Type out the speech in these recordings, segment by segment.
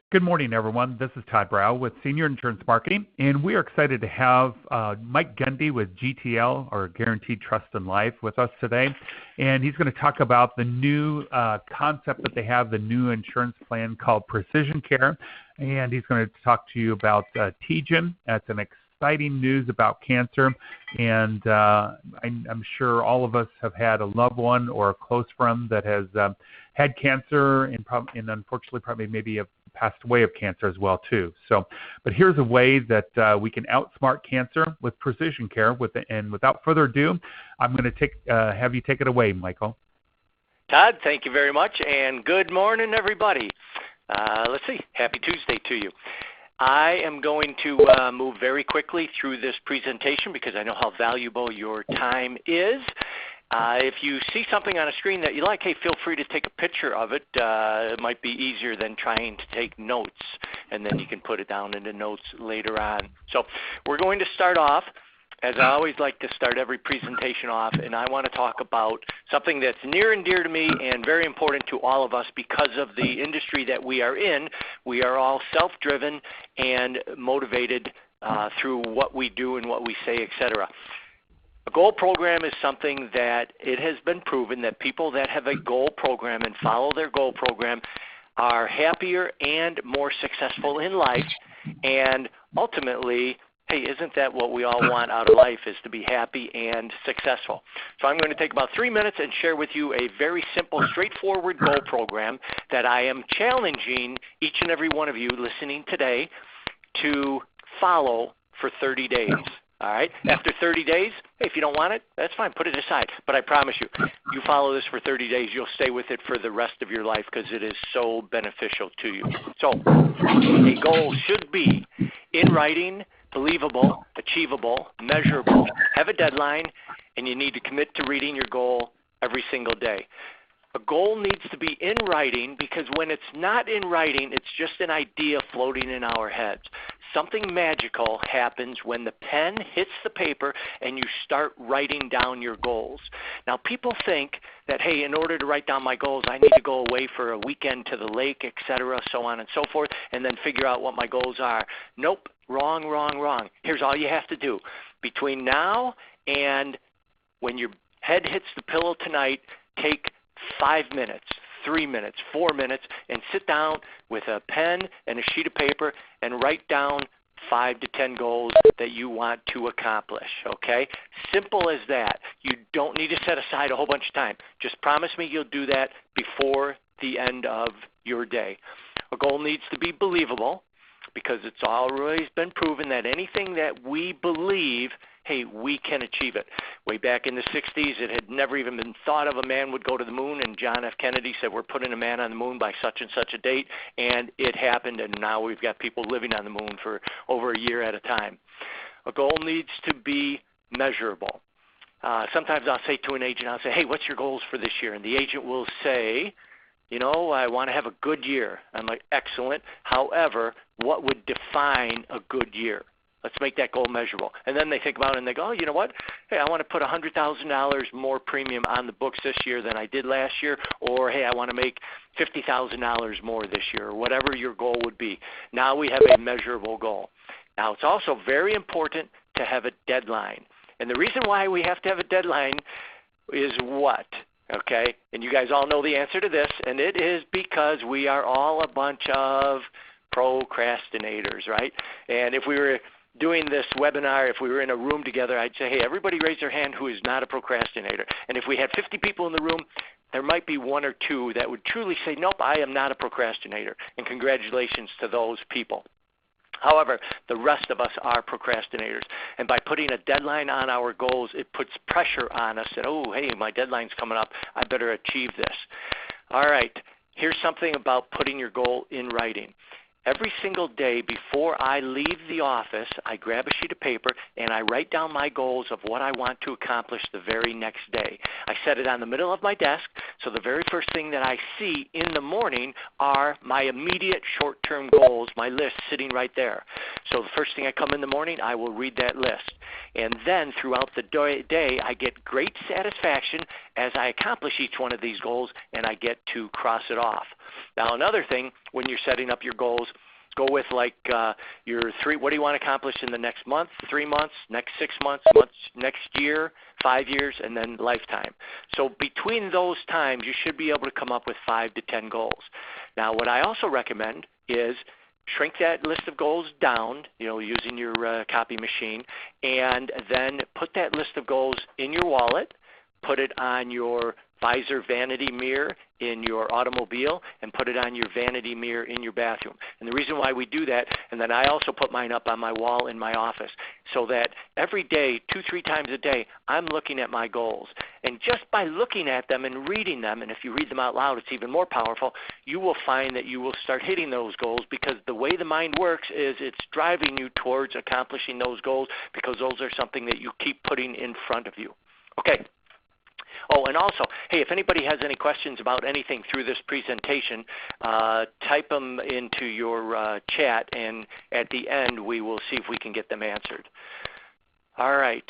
Good morning, everyone. This is Todd Brow with Senior Insurance Marketing, and we are excited to have Mike Gendy with GTL, or Guaranteed Trust in Life, with us today. And he's going to talk about the new concept that they have, the new insurance plan called Precision Care. And he's going to talk to you about TGen. That's an exciting news about cancer. And I'm sure all of us have had a loved one or a close friend that has had cancer and unfortunately probably maybe have passed away of cancer as well too. So, but here's a way that we can outsmart cancer with precision care. And without further ado, I'm going to have you take it away, Michael. Todd, thank you very much, and good morning, everybody. Let's see, happy Tuesday to you. I am going to move very quickly through this presentation because I know how valuable your time is. If you see something on a screen that you like, hey, feel free to take a picture of it. It might be easier than trying to take notes, and then you can put it down in the notes later on. So we're going to start off, as I always like to start every presentation off, and I want to talk about something that's near and dear to me and very important to all of us because of the industry that we are in. We are all self-driven and motivated through what we do and what we say, etc. A goal program is something that it has been proven that people that have a goal program and follow their goal program are happier and more successful in life. And ultimately, hey, isn't that what we all want out of life, is to be happy and successful? So I'm going to take about 3 minutes and share with you a very simple, straightforward goal program that I am challenging each and every one of you listening today to follow for 30 days. All right. After 30 days, hey, if you don't want it, that's fine. Put it aside. But I promise you, you follow this for 30 days, you'll stay with it for the rest of your life because it is so beneficial to you. So a goal should be in writing, believable, achievable, measurable, have a deadline, and you need to commit to reading your goal every single day. A goal needs to be in writing because when it's not in writing, it's just an idea floating in our heads. Something magical happens when the pen hits the paper and you start writing down your goals. Now, people think that, hey, in order to write down my goals, I need to go away for a weekend to the lake, etc., so on and so forth, and then figure out what my goals are. Nope, wrong, wrong, wrong. Here's all you have to do. Between now and when your head hits the pillow tonight, take 5 minutes, 3 minutes, 4 minutes, and sit down with a pen and a sheet of paper and write down 5 to 10 goals that you want to accomplish, okay? Simple as that. You don't need to set aside a whole bunch of time. Just promise me you'll do that before the end of your day. A goal needs to be believable because it's always been proven that anything that we believe, hey, we can achieve it. Way back in the 60s, it had never even been thought of a man would go to the moon, and John F. Kennedy said we're putting a man on the moon by such and such a date, and it happened, and now we've got people living on the moon for over a year at a time. A goal needs to be measurable. Sometimes I'll say to an agent, I'll say, hey, what's your goals for this year? And the agent will say, you know, I want to have a good year. I'm like, excellent. However, what would define a good year? Let's make that goal measurable. And then they think about it and they go, oh, you know what? Hey, I want to put $100,000 more premium on the books this year than I did last year. Or, hey, I want to make $50,000 more this year, or whatever your goal would be. Now we have a measurable goal. Now, it's also very important to have a deadline. And the reason why we have to have a deadline is what? Okay? And you guys all know the answer to this, and it is because we are all a bunch of procrastinators, right? And if we were doing this webinar, if we were in a room together, I'd say, hey, everybody raise their hand who is not a procrastinator. And if we had 50 people in the room, there might be 1 or 2 that would truly say, nope, I am not a procrastinator. And congratulations to those people. However, the rest of us are procrastinators. And by putting a deadline on our goals, it puts pressure on us that, oh, hey, my deadline's coming up. I better achieve this. All right, here's something about putting your goal in writing. Every single day before I leave the office, I grab a sheet of paper and I write down my goals of what I want to accomplish the very next day. I set it on the middle of my desk, so the very first thing that I see in the morning are my immediate short-term goals, my list sitting right there. So the first thing I come in the morning, I will read that list. And then throughout the day, I get great satisfaction as I accomplish each one of these goals and I get to cross it off. Now, another thing, when you're setting up your goals, go with like your what do you want to accomplish in the next month, 3 months, next 6 months, next year, 5 years, and then lifetime. So between those times, you should be able to come up with 5 to 10 goals. Now, what I also recommend is shrink that list of goals down, using your copy machine, and then put that list of goals in your wallet, put it on your visor vanity mirror in your automobile, and put it on your vanity mirror in your bathroom. And the reason why we do that, and then I also put mine up on my wall in my office, so that every day, 2-3 times a day, I'm looking at my goals. And just by looking at them and reading them, and if you read them out loud, it's even more powerful, you will find that you will start hitting those goals, because the way the mind works is it's driving you towards accomplishing those goals, because those are something that you keep putting in front of you. Okay. Oh, and also, hey, if anybody has any questions about anything through this presentation, type them into your chat, and at the end we will see if we can get them answered. All right.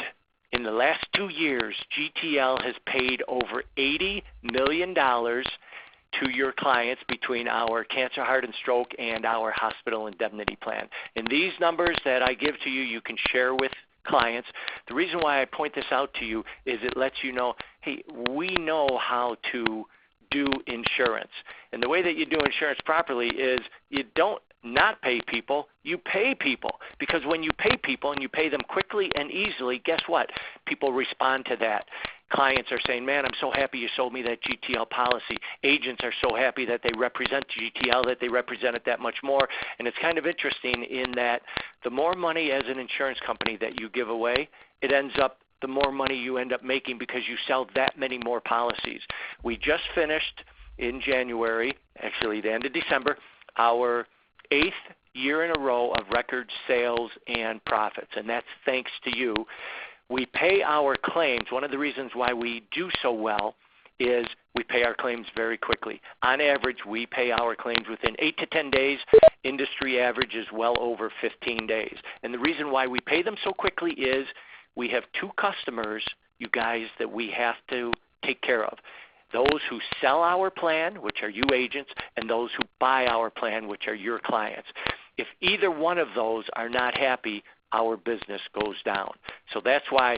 In the last 2 years, GTL has paid over $80 million to your clients between our cancer, heart, and stroke and our hospital indemnity plan. And these numbers that I give to you, you can share with clients. The reason why I point this out to you is it lets you know, hey, we know how to do insurance. And the way that you do insurance properly is you don't not pay people, you pay people. Because when you pay people and you pay them quickly and easily, guess what? People respond to that. Clients are saying, man, I'm so happy you sold me that GTL policy. Agents are so happy that they represent GTL, that they represent it that much more. And it's kind of interesting in that the more money as an insurance company that you give away, it ends up the more money you end up making because you sell that many more policies. We just finished in January, actually the end of December, our 8th year in a row of record sales and profits, and that's thanks to you. We pay our claims. One of the reasons why we do so well is we pay our claims very quickly. On average, we pay our claims within 8 to 10 days. Industry average is well over 15 days. And the reason why we pay them so quickly is we have 2 customers, you guys, that we have to take care of. Those who sell our plan, which are you agents, and those who buy our plan, which are your clients. If either one of those are not happy, our business goes down. So that's why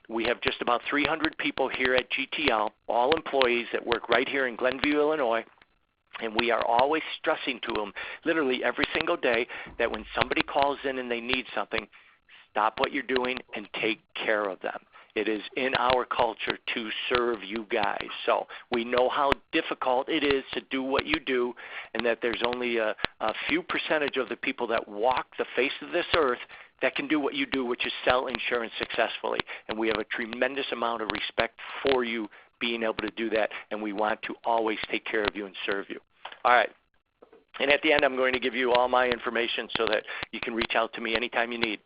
we have just about 300 people here at GTL, all employees that work right here in Glenview, Illinois, and we are always stressing to them literally every single day that when somebody calls in and they need something, stop what you're doing and take care of them. It is in our culture to serve you guys. So we know how difficult it is to do what you do, and that there's only a few percentage of the people that walk the face of this earth that can do what you do, which is sell insurance successfully. And we have a tremendous amount of respect for you being able to do that, and we want to always take care of you and serve you. All right. And at the end, I'm going to give you all my information so that you can reach out to me anytime you need.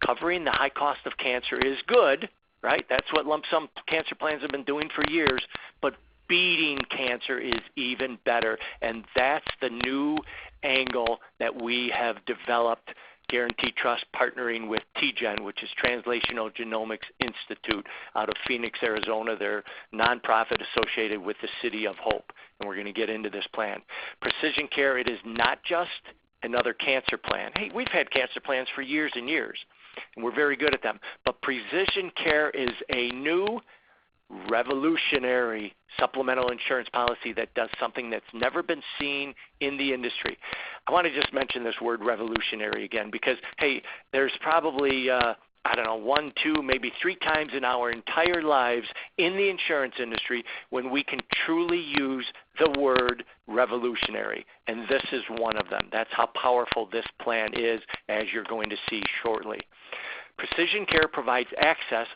Covering the high cost of cancer is good, right? That's what lump sum cancer plans have been doing for years, but beating cancer is even better, and that's the new angle that we have developed, Guarantee Trust partnering with TGen, which is Translational Genomics Institute out of Phoenix, Arizona. They're a nonprofit associated with the City of Hope, and we're going to get into this plan. Precision Care, it is not just another cancer plan. Hey, we've had cancer plans for years and years, and we're very good at them. But Precision Care is a new revolutionary supplemental insurance policy that does something that's never been seen in the industry. I want to just mention this word revolutionary again because, hey, there's probably, 1, 2, maybe 3 times in our entire lives in the insurance industry when we can truly use the word revolutionary, and this is one of them. That's how powerful this plan is, as you're going to see shortly. Precision Care provides access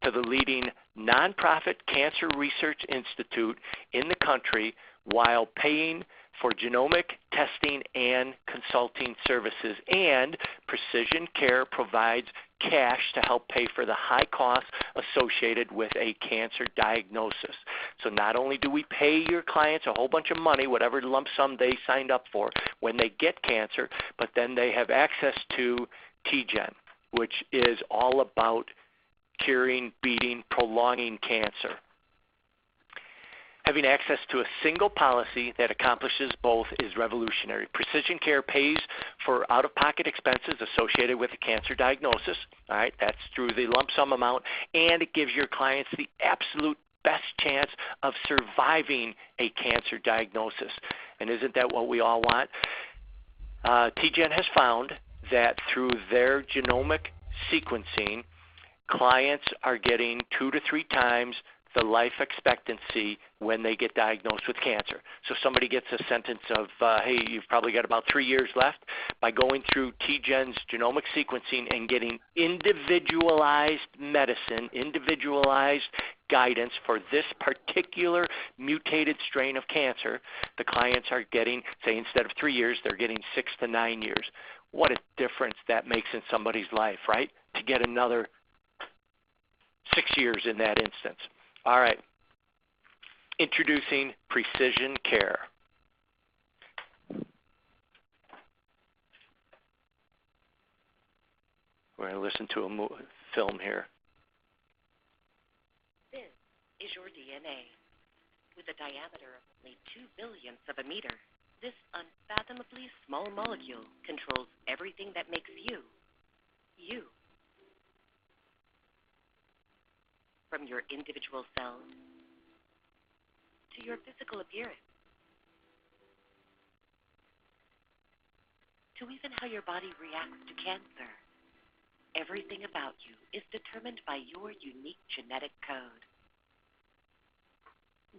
to the leading nonprofit cancer research institute in the country while paying for genomic testing and consulting services. And Precision Care provides cash to help pay for the high costs associated with a cancer diagnosis. So not only do we pay your clients a whole bunch of money, whatever lump sum they signed up for when they get cancer, but then they have access to TGen, which is all about curing, beating, prolonging cancer. Having access to a single policy that accomplishes both is revolutionary. Precision Care pays for out-of-pocket expenses associated with a cancer diagnosis. All right, that's through the lump sum amount, and it gives your clients the absolute best chance of surviving a cancer diagnosis. And isn't that what we all want? TGen has found that through their genomic sequencing, clients are getting 2 to 3 times the life expectancy when they get diagnosed with cancer. So somebody gets a sentence of, hey, you've probably got about 3 years left. By going through TGen's genomic sequencing and getting individualized medicine, individualized guidance for this particular mutated strain of cancer, the clients are getting, say, instead of 3 years, they're getting 6 to 9 years. What a difference that makes in somebody's life, right? To get another 6 years in that instance. All right, introducing Precision Care. We're going to listen to a film here. This is your DNA. With a diameter of only 2 billionths of a meter, this unfathomably small molecule controls everything that makes you, you. From your individual cells to your physical appearance, to even how your body reacts to cancer. Everything about you is determined by your unique genetic code.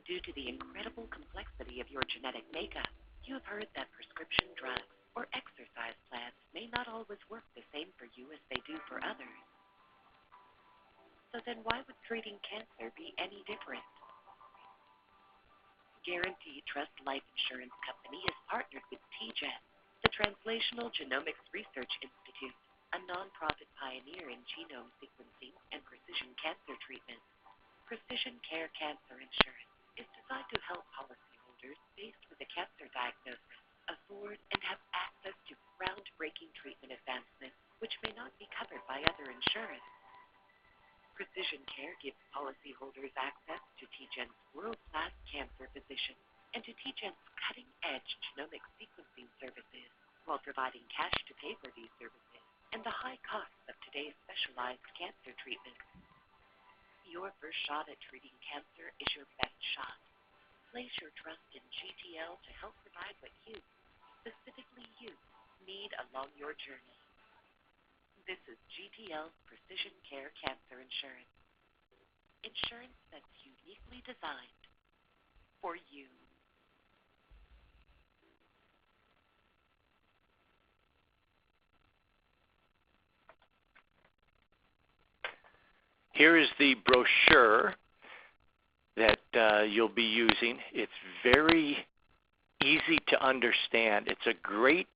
Due to the incredible complexity of your genetic makeup, you have heard that prescription drugs or exercise plans may not always work the same for you as they do for others. So then why would treating cancer be any different? Guaranteed Trust Life Insurance Company is partnered with TJen, the Translational Genomics Research Institute, a nonprofit pioneer in genome sequencing and precision cancer treatment. Precision Care Cancer Insurance is designed to help policyholders faced with a cancer diagnosis afford and have access to groundbreaking treatment advancements which may not be covered by other insurance. Precision Care gives policyholders access to TGen's world-class cancer physician and to TGen's cutting-edge genomic sequencing services while providing cash to pay for these services and the high costs of today's specialized cancer treatments. Your first shot at treating cancer is your best shot. Place your trust in GTL to help provide what you, specifically you, need along your journey. This is GTL's Precision Care Cancer Insurance. Insurance that's uniquely designed for you. Here is the brochure that you'll be using. It's very easy to understand. It's a great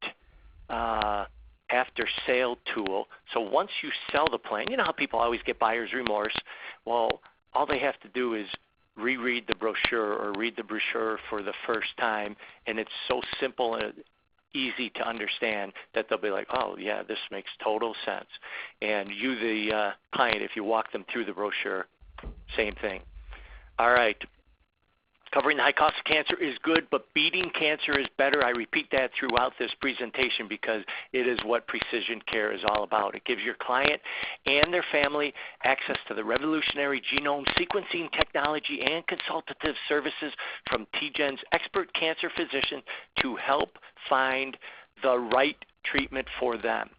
after-sale tool. So once you sell the plan, you know how people always get buyer's remorse? Well, all they have to do is reread the brochure or read the brochure for the first time, and it's so simple and easy to understand that they'll be like, oh, yeah, this makes total sense. And you, the client, if you walk them through the brochure, same thing. All right. Covering the high cost of cancer is good, but beating cancer is better. I repeat that throughout this presentation because it is what Precision Care is all about. It gives your client and their family access to the revolutionary genome sequencing technology and consultative services from TGen's expert cancer physician to help find the right treatment for them.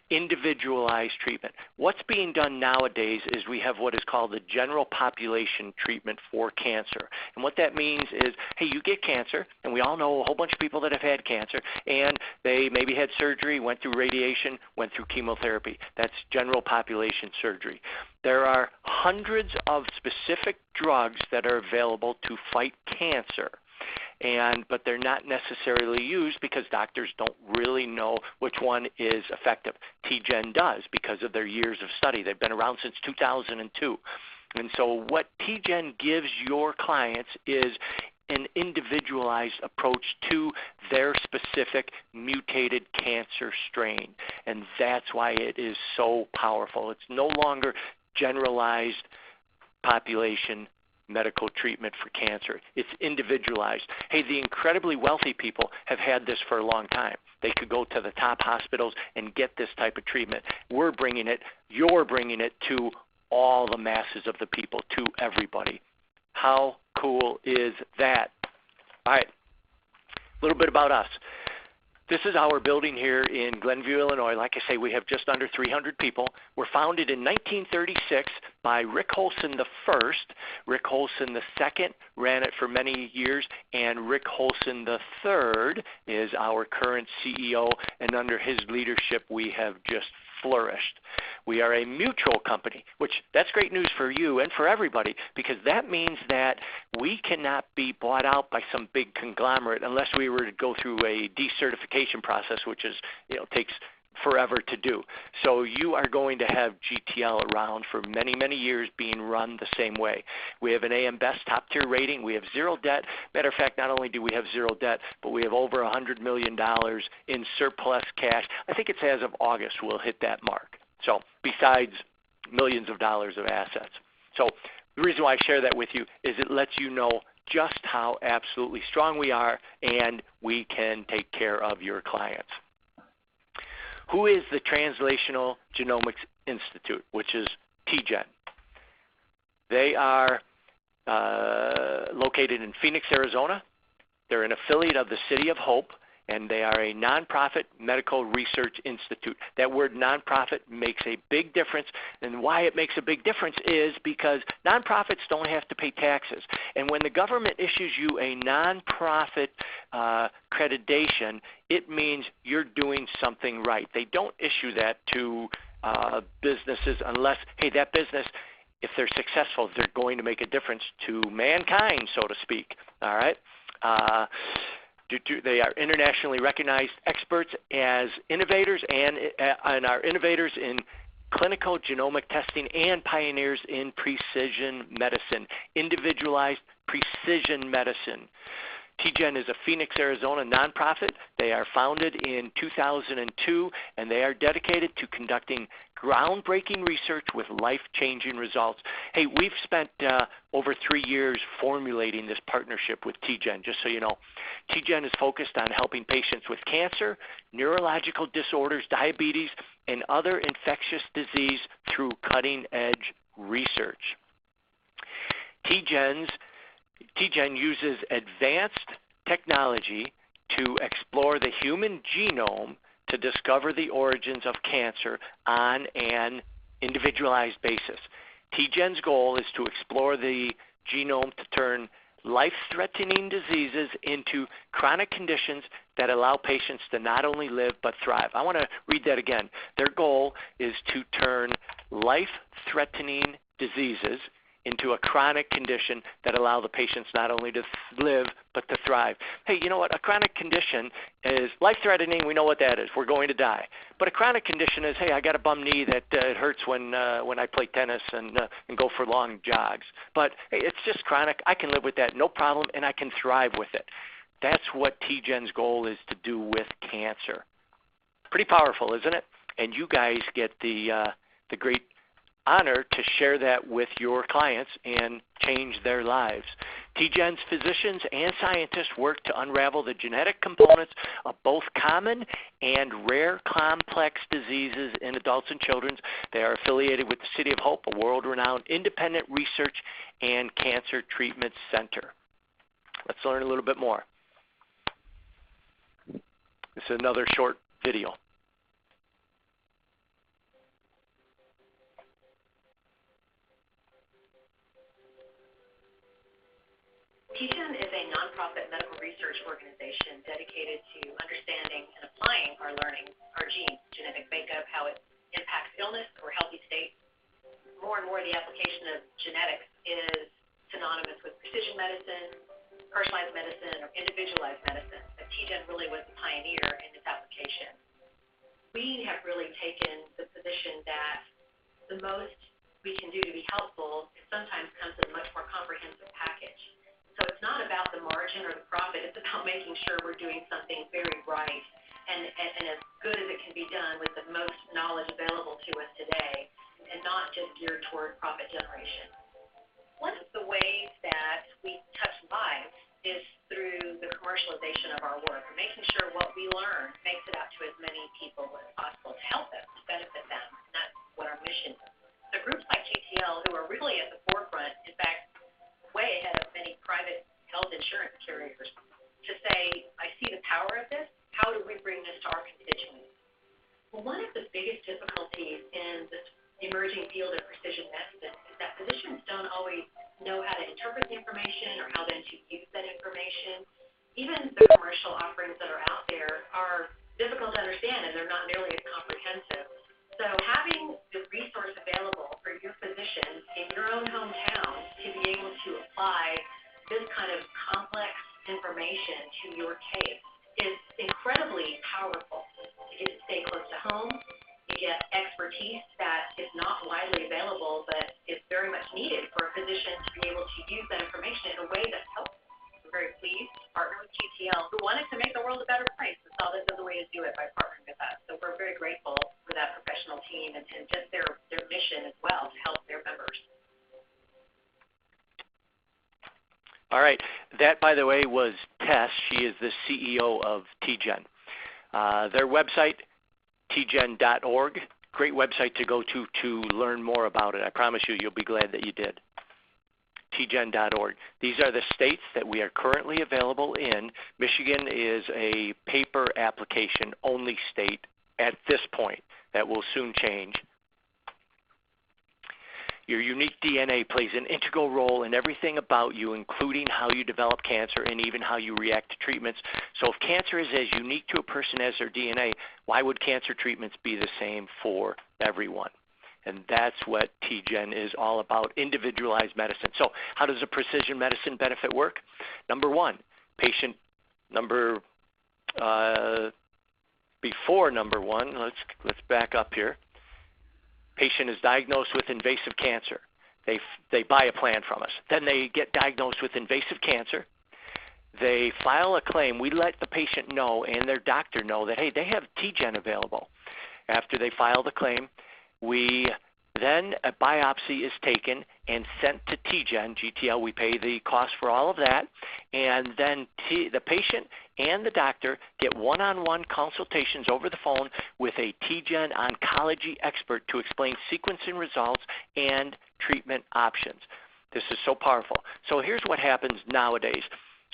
Individualized treatment. What's being done nowadays is we have what is called the general population treatment for cancer. And what that means is, hey, you get cancer, and we all know a whole bunch of people that have had cancer, and they maybe had surgery, went through radiation, went through chemotherapy. That's general population surgery. There are hundreds of specific drugs that are available to fight cancer. But they're not necessarily used because doctors don't really know which one is effective. TGen does because of their years of study. They've been around since 2002. And so what TGen gives your clients is an individualized approach to their specific mutated cancer strain. And that's why it is so powerful. It's no longer generalized population medical treatment for cancer. It's individualized. Hey, the incredibly wealthy people have had this for a long time. They could go to the top hospitals and get this type of treatment. You're bringing it to all the masses of the people, to everybody. How cool is that? All right, a little bit about us. This is our building here in Glenview, Illinois. Like I say, we have just under 300 people. We're founded in 1936 by Rick Holson I. Rick Holson II ran it for many years, and Rick Holson III is our current CEO, and under his leadership we have just flourished. We are a mutual company, which that's great news for you and for everybody, because that means that we cannot be bought out by some big conglomerate unless we were to go through a decertification process, which is, takes forever to do. So you are going to have GTL around for many, many years being run the same way. We have an AM Best top tier rating. We have zero debt. Matter of fact, not only do we have zero debt, but we have over $100 million in surplus cash. I think it's as of August we'll hit that mark. So besides millions of dollars of assets. So the reason why I share that with you is it lets you know just how absolutely strong we are, and we can take care of your clients. Who is the Translational Genomics Institute, which is TGen? They are located in Phoenix, Arizona. They're an affiliate of the City of Hope, and they are a nonprofit medical research institute. That word nonprofit makes a big difference, and why it makes a big difference is because nonprofits don't have to pay taxes. And when the government issues you a nonprofit accreditation, it means you're doing something right. They don't issue that to businesses unless, hey, that business, if they're successful, they're going to make a difference to mankind, so to speak. All right? They are internationally recognized experts as innovators and are innovators in clinical genomic testing and pioneers in precision medicine, individualized precision medicine. TGen is a Phoenix, Arizona nonprofit. They are founded in 2002, and they are dedicated to conducting groundbreaking research with life-changing results. Hey, we've spent over 3 years formulating this partnership with TGen, just so you know. TGen is focused on helping patients with cancer, neurological disorders, diabetes, and other infectious disease through cutting-edge research. TGen uses advanced technology to explore the human genome to discover the origins of cancer on an individualized basis. TGen's goal is to explore the genome to turn life-threatening diseases into chronic conditions that allow patients to not only live but thrive. I want to read that again. Their goal is to turn life-threatening diseases into a chronic condition that allow the patients not only to live but to thrive. Hey, you know what? A chronic condition is life-threatening. We know what that is. We're going to die. But a chronic condition is, hey, I got a bum knee that it hurts when I play tennis and go for long jogs. But hey, it's just chronic. I can live with that, no problem, and I can thrive with it. That's what TGen's goal is to do with cancer. Pretty powerful, isn't it? And you guys get the great honor to share that with your clients and change their lives. TGen's physicians and scientists work to unravel the genetic components of both common and rare complex diseases in adults and children. They are affiliated with the City of Hope, a world-renowned independent research and cancer treatment center. Let's learn a little bit more. This is another short video. TGen is a nonprofit medical research organization dedicated to understanding and applying our learning, our genes, genetic makeup, how it impacts illness or healthy state. More and more, the application of genetics is synonymous with precision medicine, personalized medicine, or individualized medicine. But TGen really was the pioneer in this application. We have really taken the position that the most we can do to be helpful sometimes comes in a much more comprehensive package. So it's not about the margin or the profit. It's about making sure we're doing something very right and as good as it can be done with the most knowledge available to us today, and not just geared toward profit generation. One of the ways that that we touch lives is through the commercialization of our work, and making sure what we learn makes it out to as many people as possible to help them, to benefit them. And that's what our mission is. So groups like GTL, who are really at the forefront, in fact, way ahead of many private health insurance carriers, to say, I see the power of this. How do we bring this to our constituents? Well, one of the biggest difficulties in this emerging field of precision medicine is that physicians don't always know how to interpret the information or how then to use that information. Even the commercial offerings that are out there are difficult to understand, and they're not nearly as comprehensive. So having the resource available for your physician in your own hometown to be able to apply this kind of complex information to your case is incredibly powerful. You get to stay close to home. You get expertise that is not widely available, but is very much needed for a physician to be able to use that information in a way that's helpful. We're very pleased to partner with GTL, who wanted to make the world a better place, and saw this as a way to do it by partnering with us. So we're very grateful for that professional team and just their mission as well to help their members. All right. That, by the way, was Tess. She is the CEO of TGen. Their website, tgen.org, great website to go to learn more about it. I promise you, you'll be glad that you did. TGen.org. These are the states that we are currently available in. Michigan is a paper application only state at this point. That will soon change. Your unique DNA plays an integral role in everything about you, including how you develop cancer and even how you react to treatments. So if cancer is as unique to a person as their DNA, why would cancer treatments be the same for everyone? And that's what TGen is all about, individualized medicine. So how does a precision medicine benefit work? Number one, patient number, before number one, let's back up here. Patient is diagnosed with invasive cancer. They buy a plan from us. Then they get diagnosed with invasive cancer. They file a claim. We let the patient know and their doctor know that, hey, they have TGen available. After they file the claim, then a biopsy is taken and sent to TGen, GTL. We pay the cost for all of that. And then the patient and the doctor get one-on-one consultations over the phone with a TGen oncology expert to explain sequencing results and treatment options. This is so powerful. So here's what happens nowadays.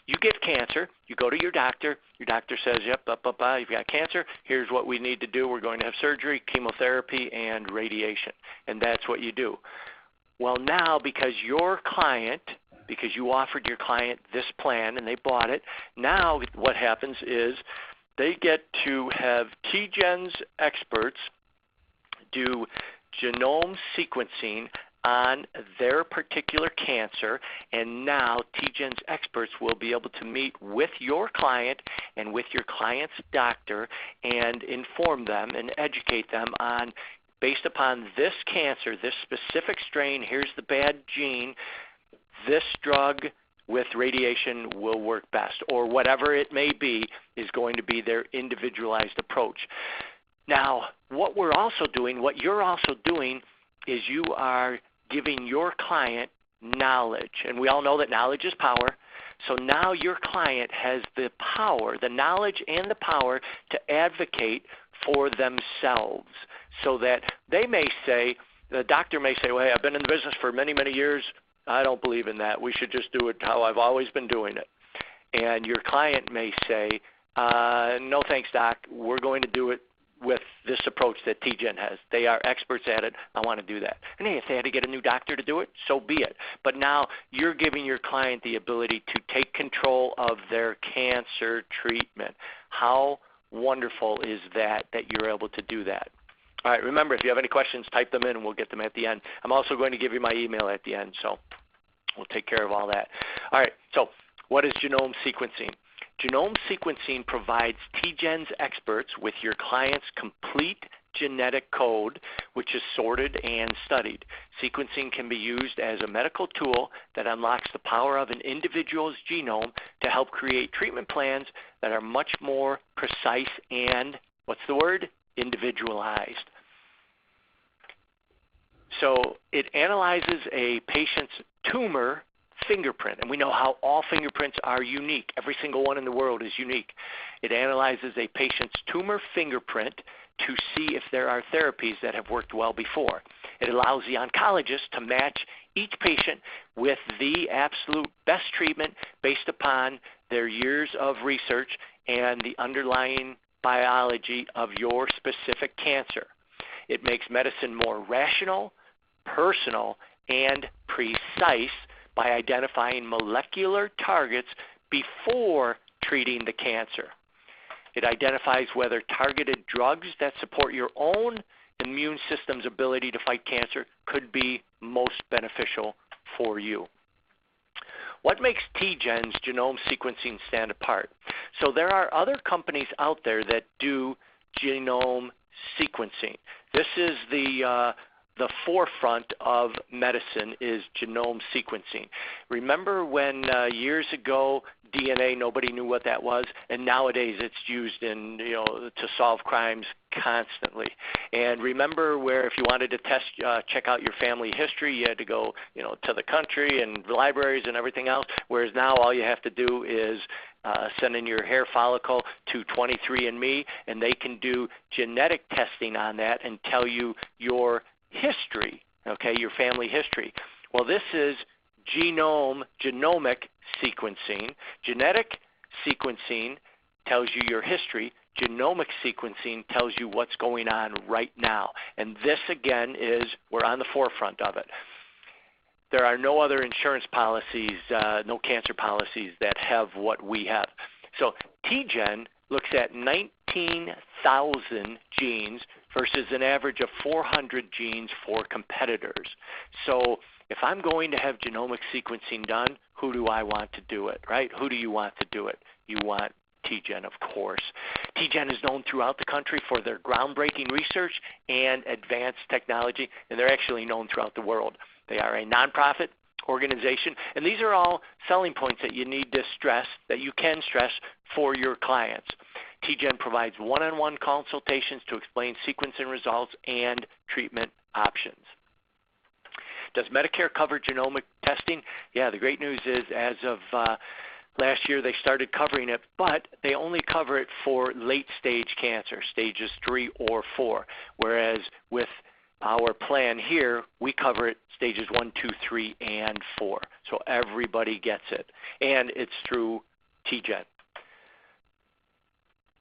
You get cancer, you go to your doctor says, yep, you've got cancer, here's what we need to do. We're going to have surgery, chemotherapy, and radiation. And that's what you do. Well, now because you offered your client this plan and they bought it, now what happens is they get to have TGen's experts do genome sequencing on their particular cancer, and now TGen's experts will be able to meet with your client and with your client's doctor and inform them and educate them on, based upon this cancer, this specific strain, here's the bad gene, this drug with radiation will work best, or whatever it may be is going to be their individualized approach. Now, what you're also doing is you are giving your client knowledge. And we all know that knowledge is power. So now your client has the power, the knowledge and the power to advocate for themselves, so that they may say, the doctor may say, well, hey, I've been in the business for many, many years. I don't believe in that. We should just do it how I've always been doing it. And your client may say, no thanks, doc. We're going to do it with this approach that TGen has. They are experts at it. I want to do that. And hey, if they had to get a new doctor to do it, so be it. But now you're giving your client the ability to take control of their cancer treatment. How wonderful is that you're able to do that? All right, remember, if you have any questions, type them in and we'll get them at the end. I'm also going to give you my email at the end, so we'll take care of all that. All right, so what is genome sequencing? Genome sequencing provides TGen's experts with your client's complete genetic code, which is sorted and studied. Sequencing can be used as a medical tool that unlocks the power of an individual's genome to help create treatment plans that are much more precise and, what's the word? Individualized. So it analyzes a patient's tumor fingerprint, and we know how all fingerprints are unique. Every single one in the world is unique. It analyzes a patient's tumor fingerprint to see if there are therapies that have worked well before. It allows the oncologist to match each patient with the absolute best treatment based upon their years of research and the underlying biology of your specific cancer. It makes medicine more rational, personal, and precise by identifying molecular targets before treating the cancer. It identifies whether targeted drugs that support your own immune system's ability to fight cancer could be most beneficial for you. What makes TGen's genome sequencing stand apart? So there are other companies out there that do genome sequencing. This is the forefront of medicine is genome sequencing. Remember when years ago DNA, nobody knew what that was, and nowadays it's used in to solve crimes constantly. And remember where if you wanted to check out your family history, you had to go to the country and libraries and everything else, whereas now all you have to do is send in your hair follicle to 23andMe, and they can do genetic testing on that and tell you your history, your family history. Well, this is genomic sequencing. Genetic sequencing tells you your history. Genomic sequencing tells you what's going on right now. And this, again, we're on the forefront of it. There are no other insurance policies, no cancer policies that have what we have. So TGen looks at 19,000 genes versus an average of 400 genes for competitors. So if I'm going to have genomic sequencing done, who do I want to do it, right? Who do you want to do it? You want TGen, of course. TGen is known throughout the country for their groundbreaking research and advanced technology, and they're actually known throughout the world. They are a nonprofit organization, and these are all selling points that you need to stress, that you can stress for your clients. TGen provides one-on-one consultations to explain sequencing results and treatment options. Does Medicare cover genomic testing? Yeah, the great news is as of last year they started covering it, but they only cover it for late-stage cancer, stages 3 or 4, whereas with our plan here, we cover it stages 1, 2, 3, and 4. So everybody gets it, and it's through TGen.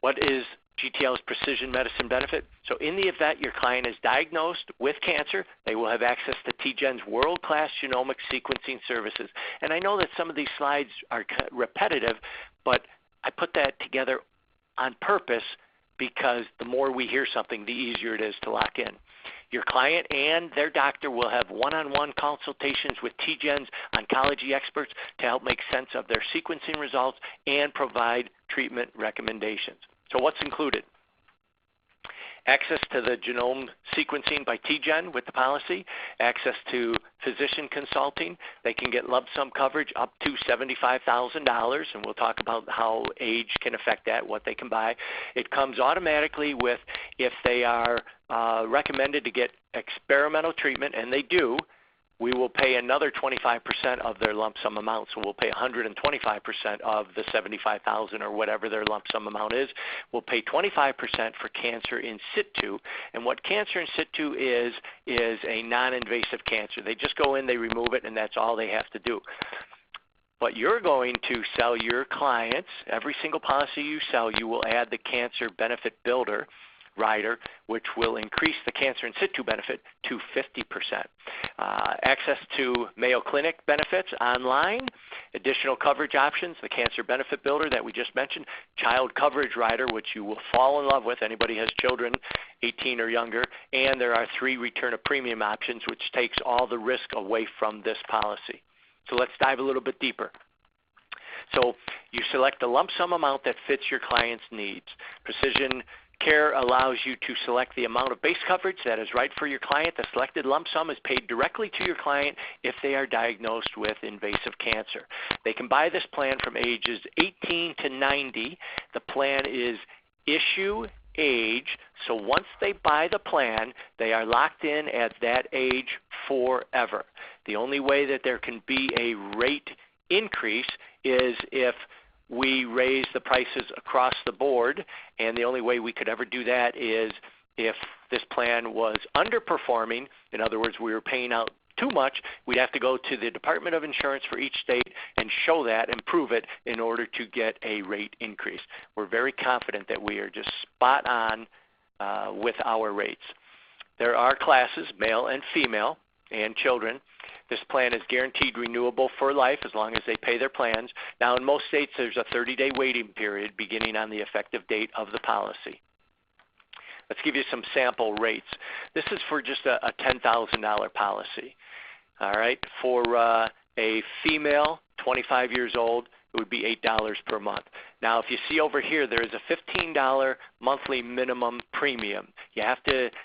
What is GTL's precision medicine benefit? So in the event your client is diagnosed with cancer, they will have access to TGen's world-class genomic sequencing services. And I know that some of these slides are repetitive, but I put that together on purpose because the more we hear something, the easier it is to lock in. Your client and their doctor will have one-on-one consultations with TGen's oncology experts to help make sense of their sequencing results and provide treatment recommendations. So what's included? Access to the genome sequencing by TGen with the policy, access to physician consulting. They can get lump sum coverage up to $75,000, and we'll talk about how age can affect that, what they can buy. It comes automatically with if they are recommended to get experimental treatment, and they do, we will pay another 25% of their lump sum amount. So we'll pay 125% of the $75,000 or whatever their lump sum amount is. We'll pay 25% for cancer in situ. And what cancer in situ is a non-invasive cancer. They just go in, they remove it, and that's all they have to do. But you're going to sell your clients, every single policy you sell, you will add the Cancer Benefit Builder rider, which will increase the cancer in situ benefit to 50%. Access to Mayo Clinic benefits online, additional coverage options, the Cancer Benefit Builder that we just mentioned, child coverage rider, which you will fall in love with. Anybody has children 18 or younger, and there are 3 return of premium options, which takes all the risk away from this policy. So let's dive a little bit deeper. So you select a lump sum amount that fits your client's needs. Precision Care allows you to select the amount of base coverage that is right for your client. The selected lump sum is paid directly to your client if they are diagnosed with invasive cancer. They can buy this plan from ages 18 to 90. The plan is issue age. So once they buy the plan, they are locked in at that age forever. The only way that there can be a rate increase is if we raise the prices across the board, and the only way we could ever do that is if this plan was underperforming. In other words, we were paying out too much. We'd have to go to the Department of Insurance for each state and show that and prove it in order to get a rate increase. We're very confident that we are just spot on with our rates. There are classes, male and female, and children. This plan is guaranteed renewable for life as long as they pay their plans. Now, in most states, there's a 30-day waiting period beginning on the effective date of the policy. Let's give you some sample rates. This is for just a $10,000 policy. All right, for a female, 25 years old, it would be $8 per month. Now, if you see over here, there is a $15 monthly minimum premium.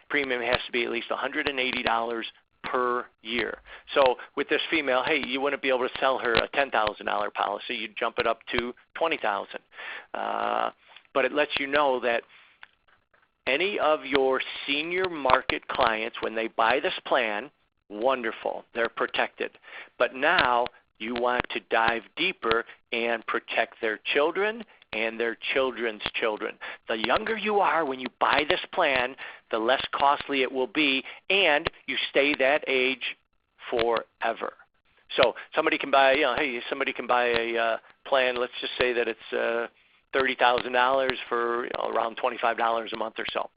Premium has to be at least $180 per year. So with this female, hey, you wouldn't be able to sell her a $10,000 policy. You'd jump it up to $20,000. But it lets you know that any of your senior market clients, when they buy this plan, wonderful, they're protected. But now you want to dive deeper and protect their children and their children's children. The younger you are when you buy this plan, the less costly it will be, and you stay that age forever. So somebody can buy, somebody can buy a plan. Let's just say that it's $30,000 for around $25 a month or so.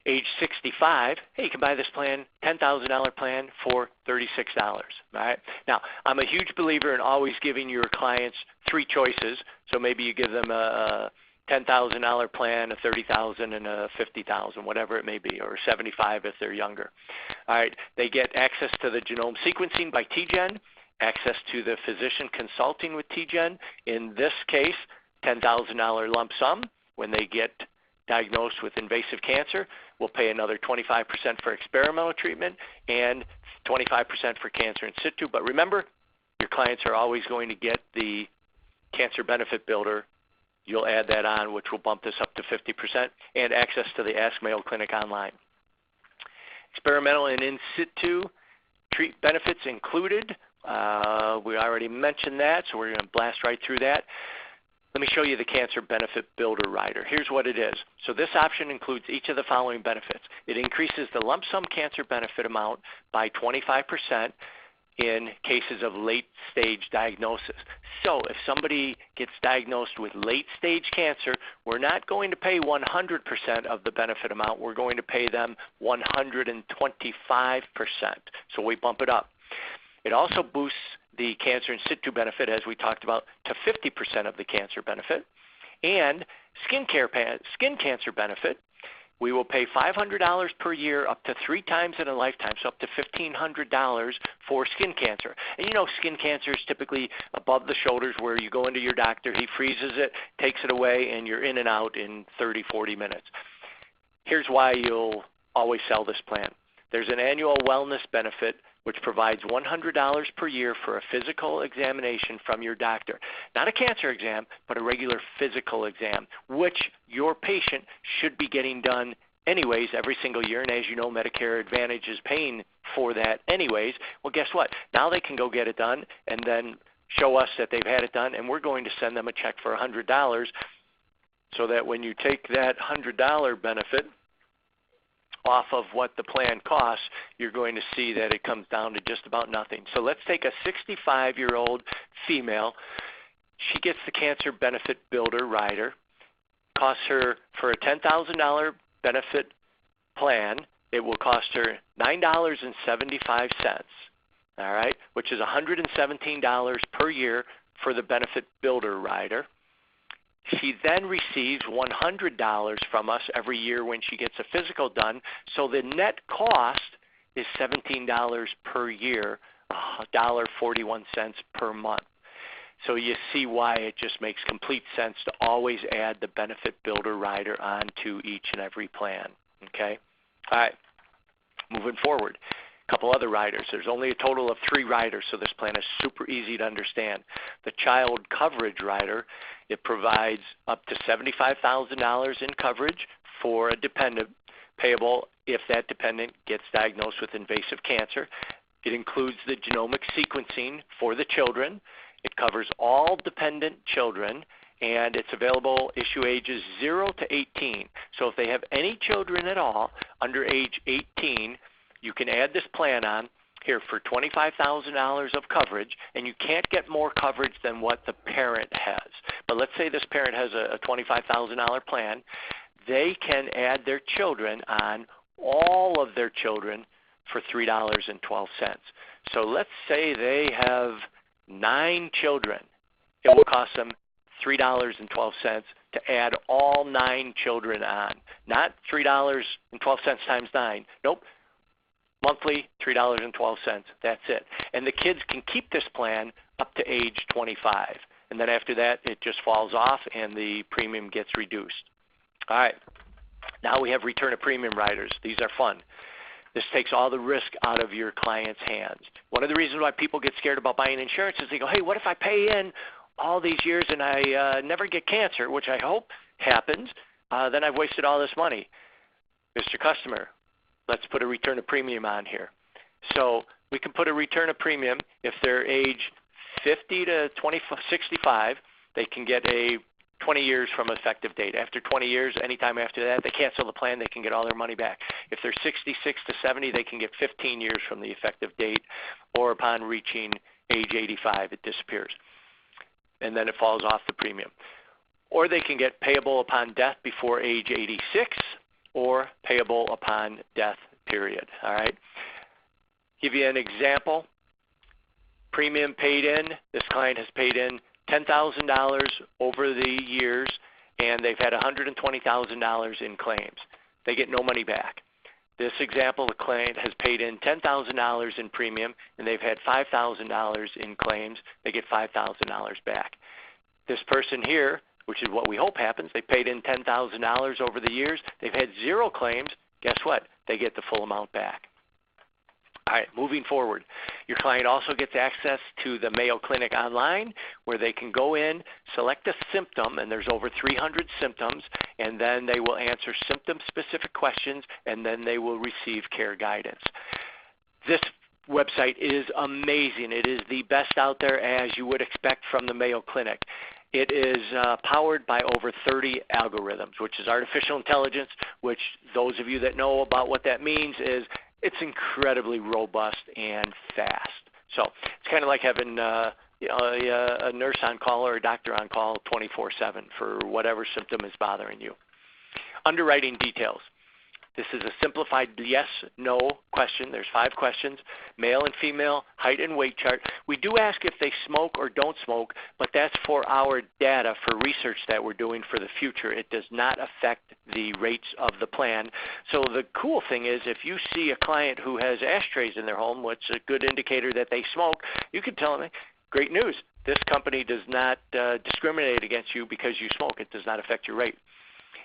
Age 65, hey, you can buy this plan, $10,000 plan for $36. All right. Now, I'm a huge believer in always giving your clients three choices. So maybe you give them a $10,000 plan, a $30,000, and a $50,000, whatever it may be, or $75 if they're younger. All right. They get access to the genome sequencing by TGen, access to the physician consulting with TGen. In this case, $10,000 lump sum when they get diagnosed with invasive cancer. We'll pay another 25% for experimental treatment and 25% for cancer in situ. But remember, your clients are always going to get the cancer benefit builder. You'll add that on, which will bump this up to 50%, and access to the Ask Mayo Clinic online. Experimental and in situ treat benefits included. We already mentioned that, so we're going to blast right through that. Let me show you the Cancer Benefit Builder Rider. Here's what it is. So this option includes each of the following benefits. It increases the lump sum cancer benefit amount by 25% in cases of late-stage diagnosis. So if somebody gets diagnosed with late-stage cancer, we're not going to pay 100% of the benefit amount. We're going to pay them 125%. So we bump it up. It also boosts the cancer in situ benefit, as we talked about, to 50% of the cancer benefit. And skin cancer benefit, we will pay $500 per year up to 3 times in a lifetime, so up to $1,500 for skin cancer. And you know, skin cancer is typically above the shoulders, where you go into your doctor, he freezes it, takes it away, and you're in and out in 30, 40 minutes. Here's why you'll always sell this plan. There's an annual wellness benefit which provides $100 per year for a physical examination from your doctor. Not a cancer exam, but a regular physical exam, which your patient should be getting done anyways every single year. And as you know, Medicare Advantage is paying for that anyways. Well, guess what? Now they can go get it done and then show us that they've had it done, and we're going to send them a check for $100 so that when you take that $100 benefit off of what the plan costs, you're going to see that it comes down to just about nothing. So let's take a 65-year-old female. She gets the Cancer Benefit Builder Rider. Costs her, for a $10,000 benefit plan, it will cost her $9.75, all right, which is $117 per year for the Benefit Builder Rider. She then receives $100 from us every year when she gets a physical done. So the net cost is $17 per year, $1.41 per month. So you see why it just makes complete sense to always add the Benefit Builder Rider onto each and every plan. Okay? All right. Moving forward. couple other riders. There's only a total of 3 riders, so this plan is super easy to understand. The child coverage rider, it provides up to $75,000 in coverage for a dependent, payable if that dependent gets diagnosed with invasive cancer. It includes the genomic sequencing for the children. It covers all dependent children, and it's available issue ages 0 to 18. So if they have any children at all under age 18, you can add this plan on here for $25,000 of coverage, and you can't get more coverage than what the parent has. But let's say this parent has a $25,000 plan. They can add their children on, all of their children, for $3.12. So let's say they have 9 children. It will cost them $3.12 to add all 9 children on. Not $3.12 times 9. Nope. Monthly, $3.12. That's it. And the kids can keep this plan up to age 25. And then after that, it just falls off and the premium gets reduced. All right. Now we have return of premium riders. These are fun. This takes all the risk out of your client's hands. One of the reasons why people get scared about buying insurance is they go, hey, what if I pay in all these years and I never get cancer, which I hope happens, then I've wasted all this money. Mr. Customer, let's put a return of premium on here. So we can put a return of premium if they're age 50 to 65, they can get a 20 years from effective date. After 20 years, anytime after that, they cancel the plan, they can get all their money back. If they're 66 to 70, they can get 15 years from the effective date, or upon reaching age 85, it disappears. And then it falls off the premium. Or they can get payable upon death before age 86, or payable upon death, period. All right? Give you an example. Premium paid in, this client has paid in $10,000 over the years, and they've had $120,000 in claims. They get no money back. This example, the client has paid in $10,000 in premium, and they've had $5,000 in claims. They get $5,000 back. This person here, which is what we hope happens, they paid in $10,000 over the years. They've had 0 claims. Guess what? They get the full amount back. All right, moving forward, your client also gets access to the Mayo Clinic online, where they can go in, select a symptom, and there's over 300 symptoms, and then they will answer symptom-specific questions, and then they will receive care guidance. This website is amazing. It is the best out there, as you would expect from the Mayo Clinic. It is powered by over 30 algorithms, which is artificial intelligence, which those of you that know about what that means is it's incredibly robust and fast. So it's kind of like having a nurse on call or a doctor on call 24/7 for whatever symptom is bothering you. Underwriting details. This is a simplified yes/no question. There's 5 questions, male and female, height and weight chart. We do ask if they smoke or don't smoke, but that's for our data for research that we're doing for the future. It does not affect the rates of the plan. So the cool thing is if you see a client who has ashtrays in their home, which is a good indicator that they smoke, you can tell them, great news, this company does not discriminate against you because you smoke. It does not affect your rate.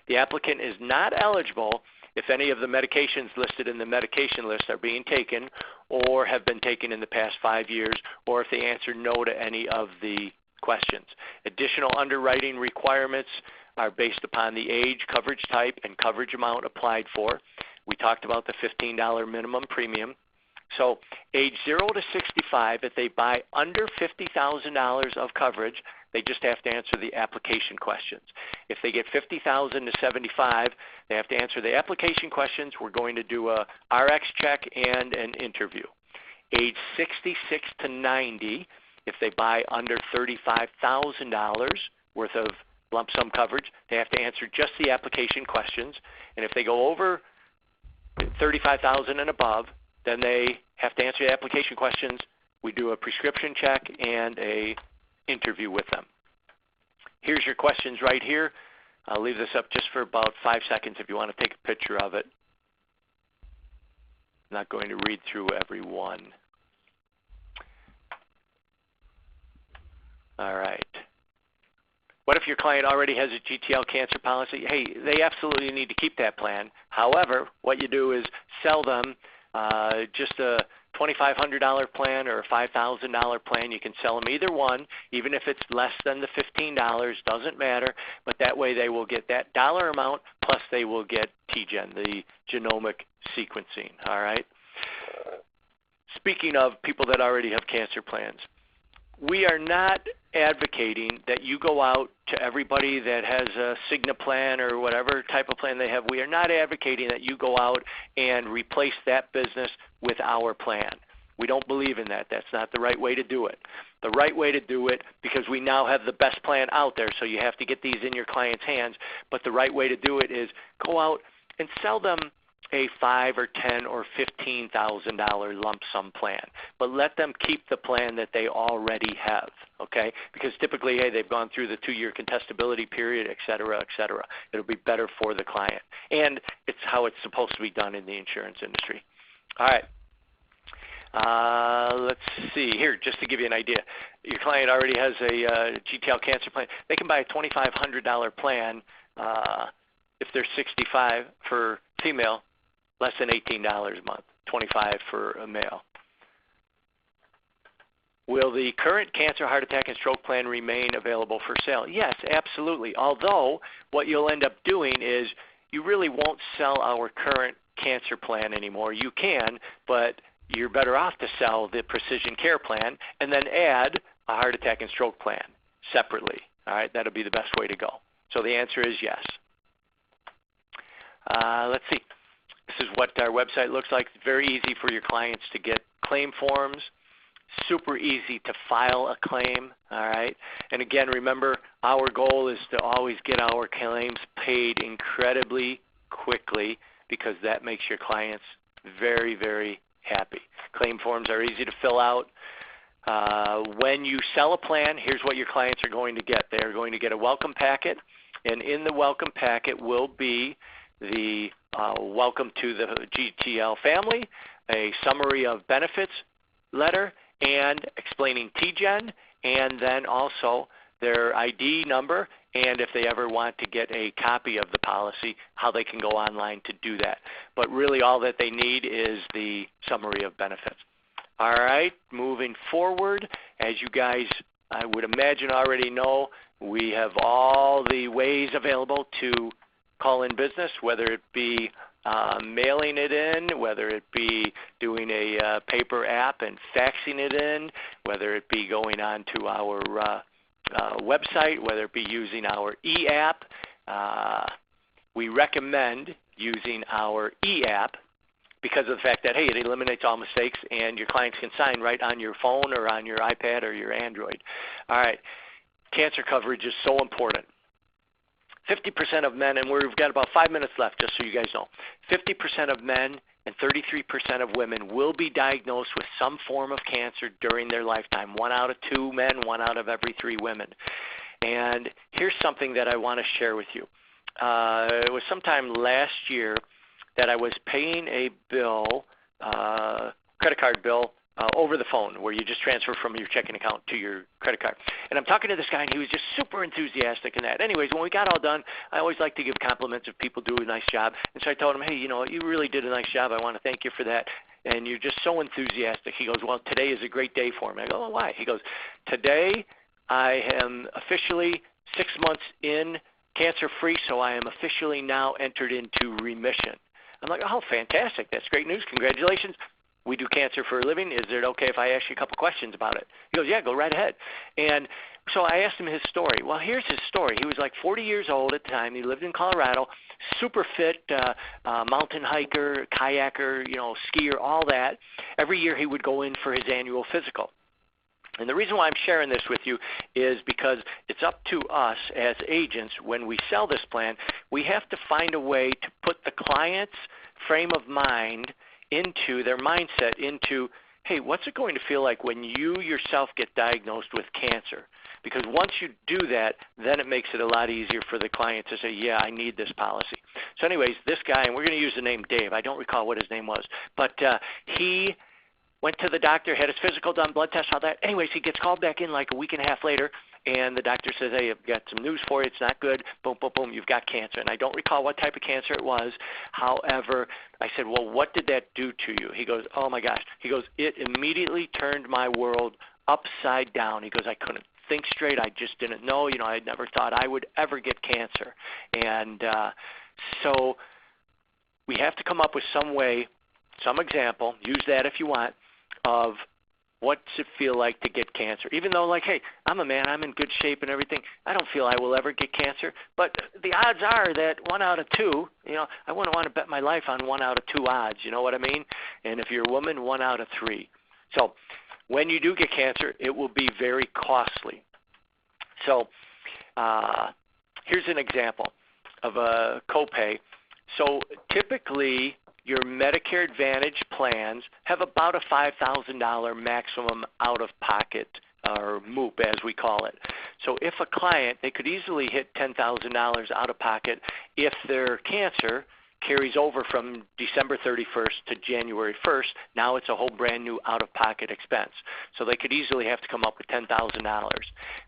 The applicant is not eligible if any of the medications listed in the medication list are being taken or have been taken in the past 5 years, or if they answer no to any of the questions. Additional underwriting requirements are based upon the age, coverage type, and coverage amount applied for. We talked about the $15 minimum premium. So age 0 to 65, if they buy under $50,000 of coverage, they just have to answer the application questions. If they get $50,000 to 75, they have to answer the application questions. We're going to do a RX check and an interview. Age 66 to 90, if they buy under $35,000 worth of lump sum coverage, they have to answer just the application questions. And if they go over $35,000 and above, then they have to answer the application questions. We do a prescription check and a interview with them. Here's your questions right here. I'll leave this up just for about 5 seconds if you want to take a picture of it. I'm not going to read through every one. All right. What if your client already has a GTL cancer policy? Hey, they absolutely need to keep that plan. However, what you do is sell them just a $2,500 plan or a $5,000 plan. You can sell them either one, even if it's less than the $15, doesn't matter. But that way they will get that dollar amount, plus they will get TGen, the genomic sequencing, all right? Speaking of people that already have cancer plans, we are not advocating that you go out to everybody that has a Cigna plan or whatever type of plan they have. We are not advocating that you go out and replace that business with our plan. We don't believe in that. That's not the right way to do it. The right way to do it, because we now have the best plan out there, so you have to get these in your client's hands, but the right way to do it is go out and sell them a $5,000 or $10,000 or $15,000 lump sum plan, but let them keep the plan that they already have, okay? Because typically, hey, they've gone through the 2-year contestability period, et cetera, et cetera. It'll be better for the client, and it's how it's supposed to be done in the insurance industry. All right. Let's see here, just to give you an idea. Your client already has a GTL cancer plan. They can buy a $2,500 plan if they're 65 for female, less than $18 a month, $25 for a male. Will the current cancer, heart attack, and stroke plan remain available for sale? Yes, absolutely. Although what you'll end up doing is you really won't sell our current cancer plan anymore. You can, but you're better off to sell the precision care plan and then add a heart attack and stroke plan separately. All right, that'll be the best way to go. So the answer is yes. Let's see. This is what our website looks like. It's very easy for your clients to get claim forms. Super easy to file a claim, all right? And again, remember, our goal is to always get our claims paid incredibly quickly, because that makes your clients very, very happy. Claim forms are easy to fill out. When you sell a plan, here's what your clients are going to get. They are going to get a welcome packet, and in the welcome packet will be the welcome to the GTL family, a summary of benefits letter, and explaining TGen, and then also their ID number, and if they ever want to get a copy of the policy, how they can go online to do that. But really all that they need is the summary of benefits. All right, moving forward, as you guys, I would imagine, already know, we have all the ways available to call in business, whether it be mailing it in, whether it be doing a paper app and faxing it in, whether it be going on to our website, whether it be using our e-app. We recommend using our e-app because of the fact that, hey, it eliminates all mistakes and your clients can sign right on your phone or on your iPad or your Android. All right, cancer coverage is so important. 50% of men, and we've got about 5 minutes left just so you guys know, 50% of men and 33% of women will be diagnosed with some form of cancer during their lifetime. 1 out of 2 men, 1 out of every 3 women. And here's something that I want to share with you. It was sometime last year that I was paying a bill, credit card bill, over the phone, where you just transfer from your checking account to your credit card. And I'm talking to this guy, and he was just super enthusiastic in that. Anyways, when we got all done, I always like to give compliments if people do a nice job. And so I told him, hey, you know, you really did a nice job. I want to thank you for that. And you're just so enthusiastic. He goes, well, today is a great day for me. I go, well, why? He goes, today I am officially 6 months in cancer-free, so I am officially now entered into remission. I'm like, oh, fantastic. That's great news. Congratulations. We do cancer for a living. Is it okay if I ask you a couple questions about it? He goes, yeah, go right ahead. And so I asked him his story. Well, here's his story. He was like 40 years old at the time. He lived in Colorado, super fit, mountain hiker, kayaker, you know, skier, all that. Every year he would go in for his annual physical. And the reason why I'm sharing this with you is because it's up to us as agents when we sell this plan. We have to find a way to put the client's frame of mind into their mindset into, hey, what's it going to feel like when you yourself get diagnosed with cancer? Because once you do that, then it makes it a lot easier for the client to say, yeah, I need this policy. So anyways, this guy, and we're going to use the name Dave. I don't recall what his name was. But he went to the doctor, had his physical done, blood test, all that. Anyways, he gets called back in like a week and a half later, and the doctor says, hey, I've got some news for you. It's not good. Boom, boom, boom, you've got cancer. And I don't recall what type of cancer it was. However, I said, well, what did that do to you? He goes, oh, my gosh. He goes, it immediately turned my world upside down. He goes, I couldn't think straight. I just didn't know. I never thought I would ever get cancer. And so we have to come up with some way, some example, use that if you want, of what's it feel like to get cancer. Even though, like, hey, I'm a man, I'm in good shape and everything, I don't feel I will ever get cancer. But the odds are that 1 out of 2, I wouldn't want to bet my life on 1 out of 2 odds, you know what I mean? And if you're a woman, 1 out of 3. So when you do get cancer, it will be very costly. So here's an example of a copay. So typically, your Medicare Advantage plans have about a $5,000 maximum out-of-pocket, or MOOP as we call it. So if a client, they could easily hit $10,000 out-of-pocket if their cancer carries over from December 31st to January 1st. Now it's a whole brand new out-of-pocket expense. So they could easily have to come up with $10,000.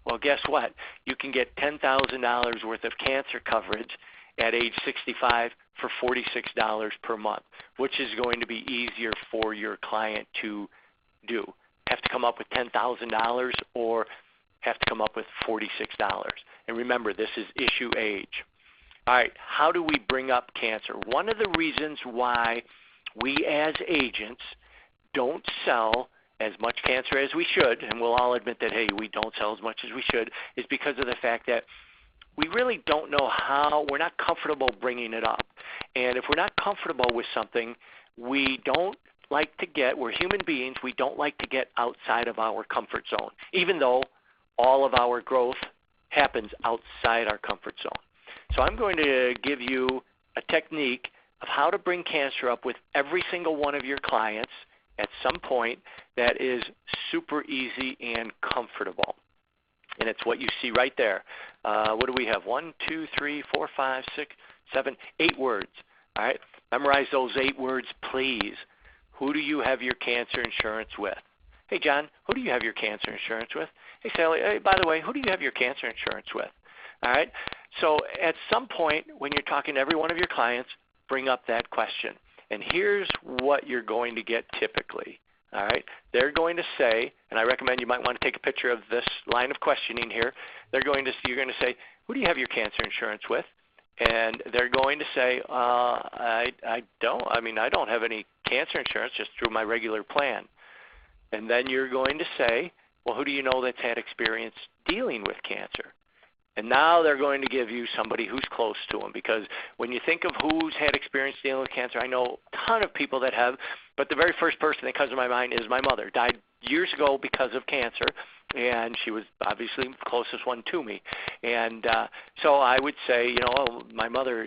Well, guess what? You can get $10,000 worth of cancer coverage at age 65 for $46 per month, which is going to be easier for your client to do. Have to come up with $10,000 or have to come up with $46. And remember, this is issue age. All right, how do we bring up cancer? One of the reasons why we as agents don't sell as much cancer as we should, and we'll all admit that, hey, we don't sell as much as we should, is because of the fact that we really don't know how, we're not comfortable bringing it up. And if we're not comfortable with something, we don't like to get, we're human beings, we don't like to get outside of our comfort zone, even though all of our growth happens outside our comfort zone. So I'm going to give you a technique of how to bring cancer up with every single one of your clients at some point that is super easy and comfortable. And it's what you see right there. What do we have? 1, 2, 3, 4, 5, 6, 7, 8 words. All right? Memorize those 8 words, please. Who do you have your cancer insurance with? Hey, John, who do you have your cancer insurance with? Hey, Sally, hey, by the way, who do you have your cancer insurance with? All right? So at some point when you're talking to every one of your clients, bring up that question. And here's what you're going to get typically. All right, they're going to say, and I recommend you might want to take a picture of this line of questioning here. You're going to say, who do you have your cancer insurance with? And they're going to say, I don't have any cancer insurance, just through my regular plan. And then you're going to say, well, who do you know that's had experience dealing with cancer? And now they're going to give you somebody who's close to them, because when you think of who's had experience dealing with cancer, I know a ton of people that have, but the very first person that comes to my mind is my mother. Died years ago because of cancer, and she was obviously the closest one to me. And so I would say, my mother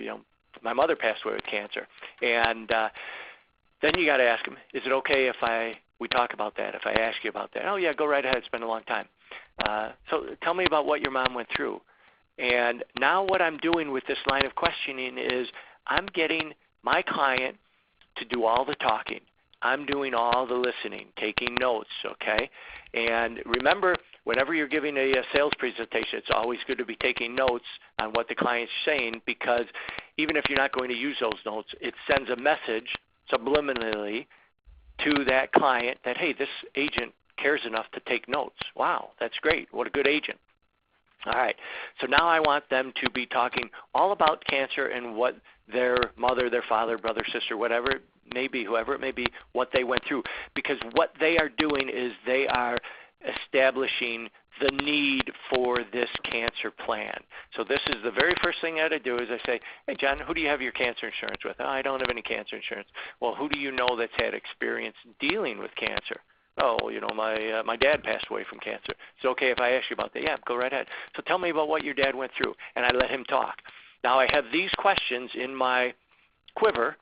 passed away with cancer. And then you got to ask them, is it okay if we talk about that, if I ask you about that? Oh, yeah, go right ahead. It's been a long time. So tell me about what your mom went through. And now what I'm doing with this line of questioning is I'm getting my client to do all the talking. I'm doing all the listening, taking notes, okay? And remember, whenever you're giving a sales presentation, it's always good to be taking notes on what the client's saying, because even if you're not going to use those notes, it sends a message subliminally to that client that, hey, this agent cares enough to take notes. Wow, that's great. What a good agent. All right, so now I want them to be talking all about cancer and what their mother, their father, brother, sister, whatever it may be, whoever it may be, what they went through. Because what they are doing is they are establishing the need for this cancer plan. So this is the very first thing I do is I say, hey, John, who do you have your cancer insurance with? Oh, I don't have any cancer insurance. Well, who do you know that's had experience dealing with cancer? Oh, my dad passed away from cancer. It's okay if I ask you about that. Yeah, go right ahead. So tell me about what your dad went through. And I let him talk. Now I have these questions in my quiver,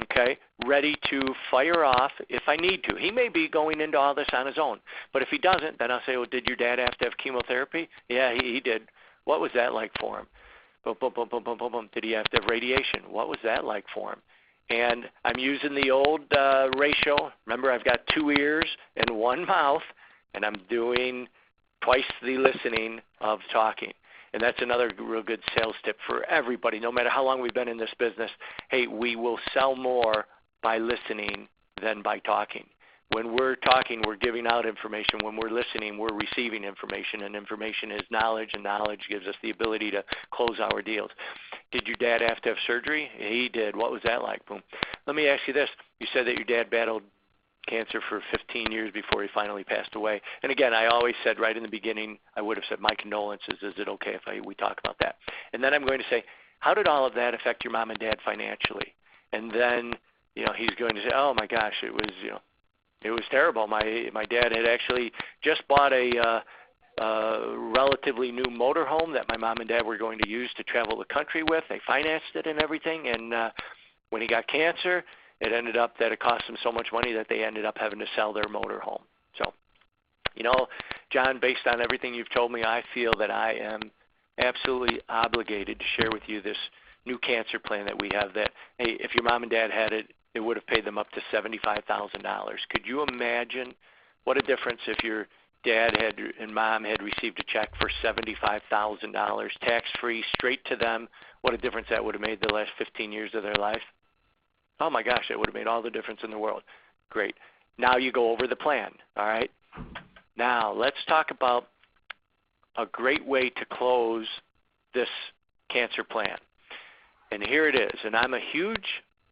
okay, ready to fire off if I need to. He may be going into all this on his own. But if he doesn't, then I'll say, well, did your dad have to have chemotherapy? Yeah, he did. What was that like for him? Boom, boom, boom, boom, boom, boom, boom. Did he have to have radiation? What was that like for him? And I'm using the old ratio. Remember, I've got 2 ears and 1 mouth, and I'm doing twice the listening of talking. And that's another real good sales tip for everybody, no matter how long we've been in this business. Hey, we will sell more by listening than by talking. When we're talking, we're giving out information. When we're listening, we're receiving information, and information is knowledge, and knowledge gives us the ability to close our deals. Did your dad have to have surgery? He did. What was that like? Boom. Let me ask you this. You said that your dad battled cancer for 15 years before he finally passed away. And again, I always said right in the beginning, I would have said, my condolences. Is it okay if we talk about that? And then I'm going to say, how did all of that affect your mom and dad financially? And then, he's going to say, oh my gosh, it was, it was terrible. My dad had actually just bought a relatively new motorhome that my mom and dad were going to use to travel the country with. They financed it and everything. And when he got cancer, it ended up that it cost them so much money that they ended up having to sell their motorhome. So, John, based on everything you've told me, I feel that I am absolutely obligated to share with you this new cancer plan that we have that, hey, if your mom and dad had it, it would have paid them up to $75,000. Could you imagine what a difference if your dad and mom had received a check for $75,000, tax-free, straight to them? What a difference that would have made the last 15 years of their life. Oh my gosh, that would have made all the difference in the world. Great. Now you go over the plan, all right? Now let's talk about a great way to close this cancer plan. And here it is. And I'm a huge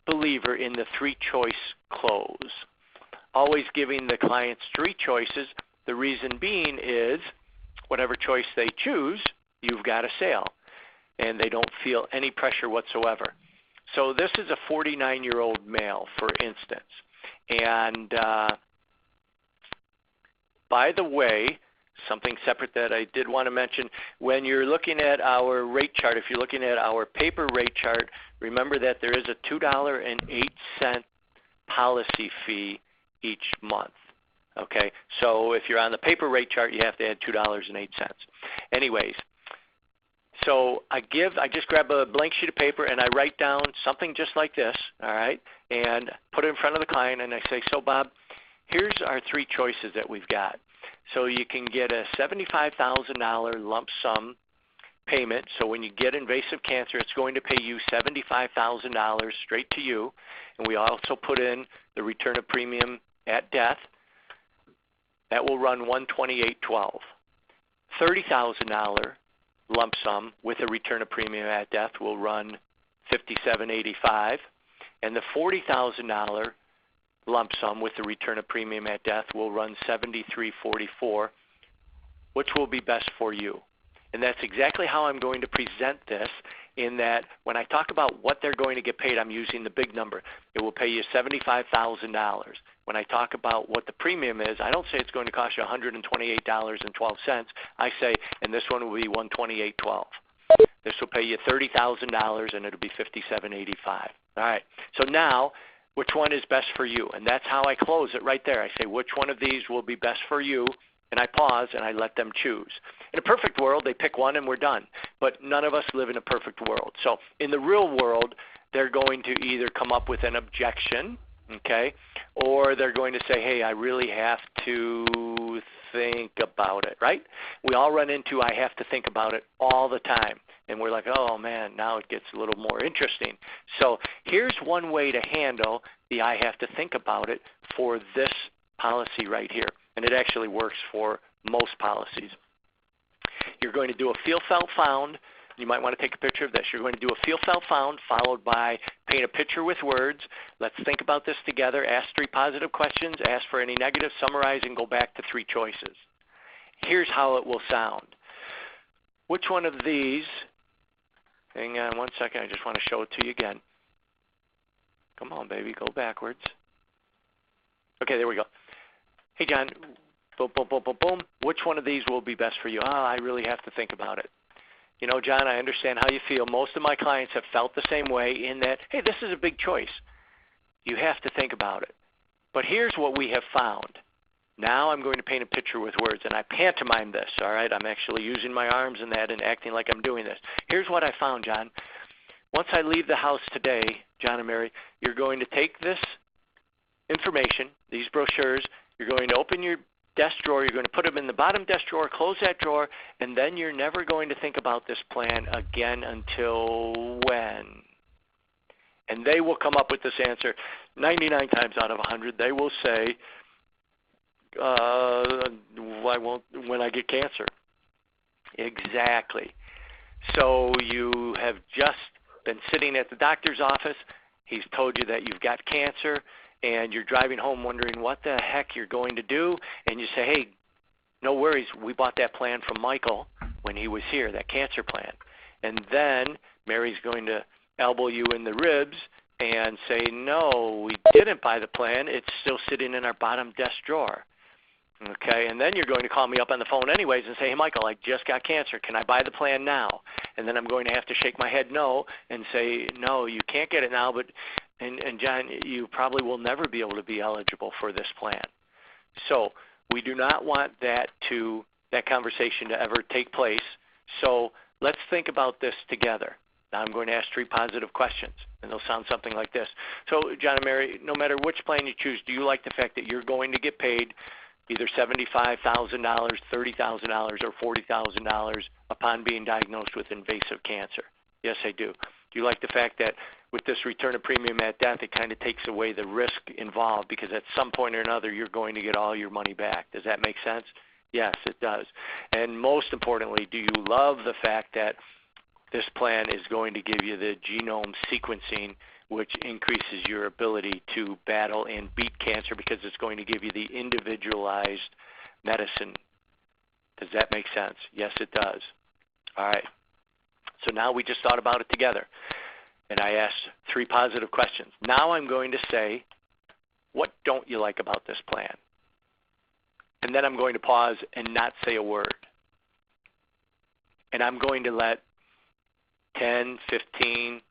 believer in the three-choice close. Always giving the clients three choices. The reason being is whatever choice they choose, you've got a sale. And they don't feel any pressure whatsoever. So this is a 49-year-old male, for instance. And by the way, something separate that I did want to mention, when you're looking at our rate chart, if you're looking at our paper rate chart, remember that there is a $2.08 policy fee each month. Okay, so if you're on the paper rate chart, you have to add $2.08. Anyways, so I just grab a blank sheet of paper and I write down something just like this, all right, and put it in front of the client and I say, so Bob, here's our three choices that we've got. So you can get a $75,000 lump sum payment. So when you get invasive cancer, it's going to pay you $75,000 straight to you. And we also put in the return of premium at death. That will run $128.12. $30,000 lump sum with a return of premium at death will run $57.85, and the $40,000 lump sum with the return of premium at death will run $73.44. Which will be best for you? And that's exactly how I'm going to present this, in that when I talk about what they're going to get paid, I'm using the big number. It will pay you $75,000. When I talk about what the premium is, I don't say it's going to cost you $128.12. I say, and this one will be $128.12. This will pay you $30,000 and it'll be $57.85. All right. So now, which one is best for you? And that's how I close it right there. I say, which one of these will be best for you? And I pause and I let them choose. In a perfect world, they pick one and we're done. But none of us live in a perfect world. So in the real world, they're going to either come up with an objection, okay, or they're going to say, hey, I really have to think about it, right? We all run into I have to think about it all the time. And we're like, oh, man, now it gets a little more interesting. So here's one way to handle the I have to think about it for this policy right here. And it actually works for most policies. You're going to do a feel, felt, found. You might want to take a picture of this. You're going to do a feel, felt, found, followed by paint a picture with words. Let's think about this together. Ask three positive questions. Ask for any negative. Summarize and go back to three choices. Here's how it will sound. Which one of these, hang on one second, I just want to show it to you again. Come on, baby, go backwards. Okay, there we go. Hey, John, boom, boom, boom, boom, boom. Which one of these will be best for you? Oh, I really have to think about it. You know, John, I understand how you feel. Most of my clients have felt the same way in that, hey, this is a big choice. You have to think about it. But here's what we have found. Now I'm going to paint a picture with words, and I pantomime this, all right? I'm actually using my arms and that and acting like I'm doing this. Here's what I found, John. Once I leave the house today, John and Mary, you're going to take this information, these brochures, you're going to open your desk drawer. You're going to put them in the bottom desk drawer, close that drawer, and then you're never going to think about this plan again until when? And they will come up with this answer 99 times out of 100. They will say, I won't when I get cancer. Exactly. So you have just been sitting at the doctor's office. He's told you that you've got cancer, and you're driving home wondering what the heck you're going to do. And you say, hey, no worries. We bought that plan from Michael when he was here, that cancer plan. And then Mary's going to elbow you in the ribs and say, no, we didn't buy the plan. It's still sitting in our bottom desk drawer. Okay, and then you're going to call me up on the phone anyways and say, hey, Michael, I just got cancer. Can I buy the plan now? And then I'm going to have to shake my head no and say, no, you can't get it now, but and John, you probably will never be able to be eligible for this plan. So we do not want that conversation to ever take place. So let's think about this together. Now I'm going to ask 3 positive questions, and they'll sound something like this. So, John and Mary, no matter which plan you choose, do you like the fact that you're going to get paid either $75,000, $30,000, or $40,000 upon being diagnosed with invasive cancer? Yes, I do. Do you like the fact that with this return of premium at death, it kind of takes away the risk involved because at some point or another you're going to get all your money back? Does that make sense? Yes, it does. And most importantly, do you love the fact that this plan is going to give you the genome sequencing, which increases your ability to battle and beat cancer because it's going to give you the individualized medicine? Does that make sense? Yes, it does. All right. So now we just thought about it together, and I asked 3 positive questions. Now I'm going to say, what don't you like about this plan? And then I'm going to pause and not say a word. And I'm going to let 10, 15,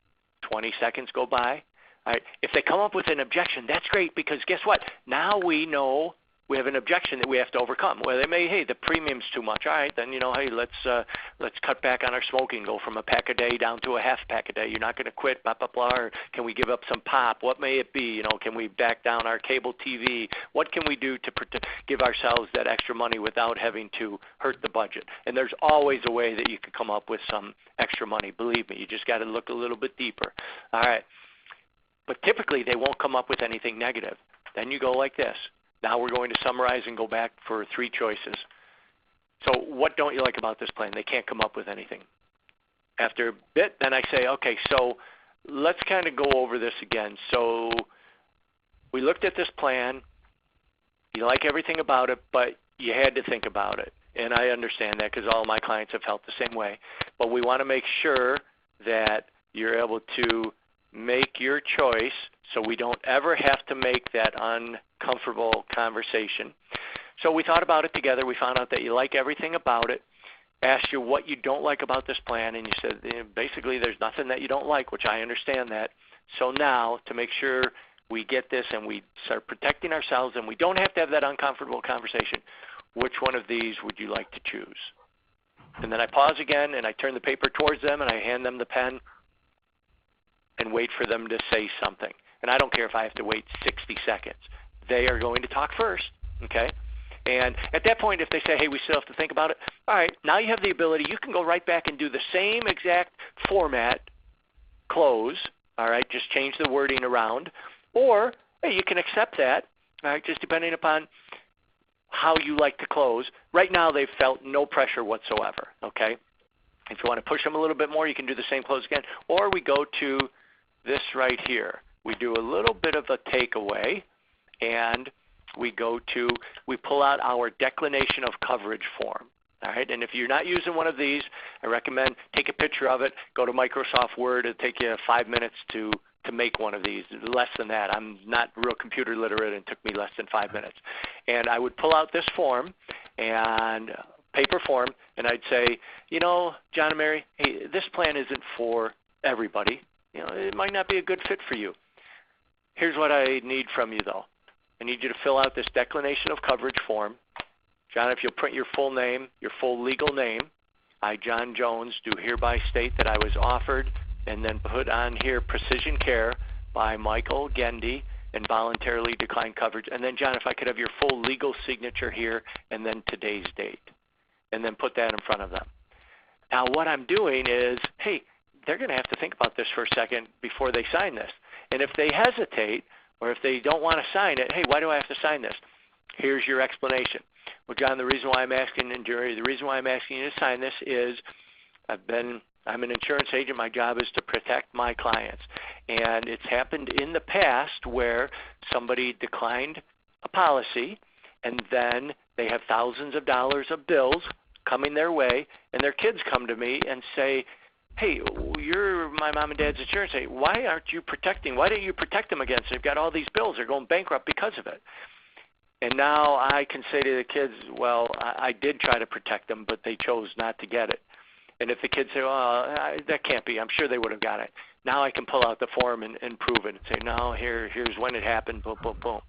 20 seconds go by. All right. If they come up with an objection, that's great because guess what? Now we know we have an objection that we have to overcome. Well, they may, hey, the premium's too much. All right, then, hey, let's cut back on our smoking, go from a pack a day down to a half pack a day. You're not going to quit, blah, blah, blah. Or can we give up some pop? What may it be? Can we back down our cable TV? What can we do to give ourselves that extra money without having to hurt the budget? And there's always a way that you can come up with some extra money. Believe me, you just got to look a little bit deeper. All right. But typically they won't come up with anything negative. Then you go like this. Now we're going to summarize and go back for 3 choices. So what don't you like about this plan? They can't come up with anything. After a bit, then I say, okay, so let's kind of go over this again. So we looked at this plan. You like everything about it, but you had to think about it. And I understand that because all my clients have felt the same way. But we want to make sure that you're able to make your choice so we don't ever have to make that uncomfortable conversation. So we thought about it together. We found out that you like everything about it. Asked you what you don't like about this plan, and you said basically there's nothing that you don't like, which I understand that. So now to make sure we get this and we start protecting ourselves and we don't have to have that uncomfortable conversation, which one of these would you like to choose? And then I pause again and I turn the paper towards them and I hand them the pen and wait for them to say something. And I don't care if I have to wait 60 seconds. They are going to talk first, okay? And at that point, if they say, hey, we still have to think about it, all right, now you have the ability. You can go right back and do the same exact format, close, all right, just change the wording around. Or, hey, you can accept that, all right, just depending upon how you like to close. Right now, they've felt no pressure whatsoever, okay? If you want to push them a little bit more, you can do the same close again. Or we go to this right here. We do a little bit of a takeaway, and we pull out our declination of coverage form. All right, and if you're not using one of these, I recommend take a picture of it, go to Microsoft Word. It'll take you 5 minutes to make one of these, less than that. I'm not real computer literate, and it took me less than 5 minutes. And I would pull out this form, and paper form, and I'd say, John and Mary, hey, this plan isn't for everybody. It might not be a good fit for you. Here's what I need from you, though. I need you to fill out this declination of coverage form. John, if you'll print your full name, your full legal name. I, John Jones, do hereby state that I was offered, and then put on here Precision Care by Michael Gendy and voluntarily decline coverage. And then, John, if I could have your full legal signature here and then today's date, and then put that in front of them. Now, what I'm doing is, hey, they're going to have to think about this for a second before they sign this. And if they hesitate or if they don't want to sign it, hey, why do I have to sign this? Here's your explanation. Well, John, the reason why I'm asking, and Jerry, the reason why I'm asking you to sign this is I'm an insurance agent. My job is to protect my clients. And it's happened in the past where somebody declined a policy and then they have thousands of dollars of bills coming their way, and their kids come to me and say, hey, you're my mom and dad's insurance agent. Why don't you protect them against it? They've got all these bills. They're going bankrupt because of it. And now I can say to the kids, well, I did try to protect them, but they chose not to get it. And if the kids say, well, that can't be, I'm sure they would have got it. Now I can pull out the form and prove it and say, no, here's when it happened, boom, boom, boom.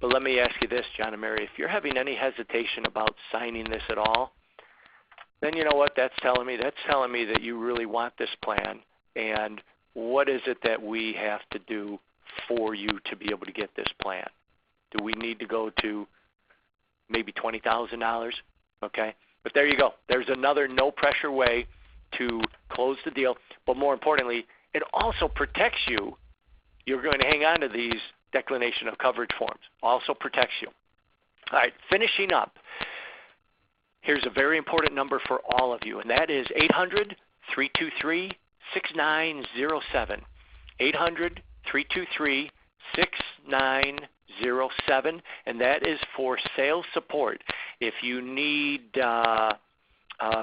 But let me ask you this, John and Mary, if you're having any hesitation about signing this at all, then you know what that's telling me? That's telling me that you really want this plan. And what is it that we have to do for you to be able to get this plan? Do we need to go to maybe $20,000? Okay. But there you go. There's another no-pressure way to close the deal. But more importantly, it also protects you. You're going to hang on to these declination of coverage forms. Also protects you. All right, finishing up. Here's a very important number for all of you, and that is 800-323-6907. 800-323-6907, and that is for sales support. If you need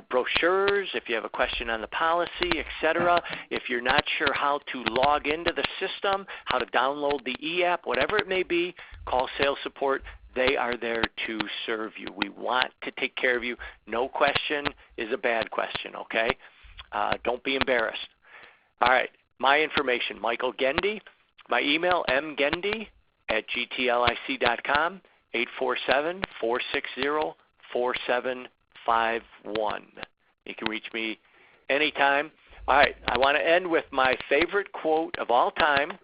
brochures, if you have a question on the policy, etc., if you're not sure how to log into the system, how to download the e-app, whatever it may be, call sales support. They are there to serve you. We want to take care of you. No question is a bad question, okay? Don't be embarrassed. All right, my information, Michael Gendy. My email, mgendy@gtlic.com, 847-460-4751. You can reach me anytime. All right, I want to end with my favorite quote of all time,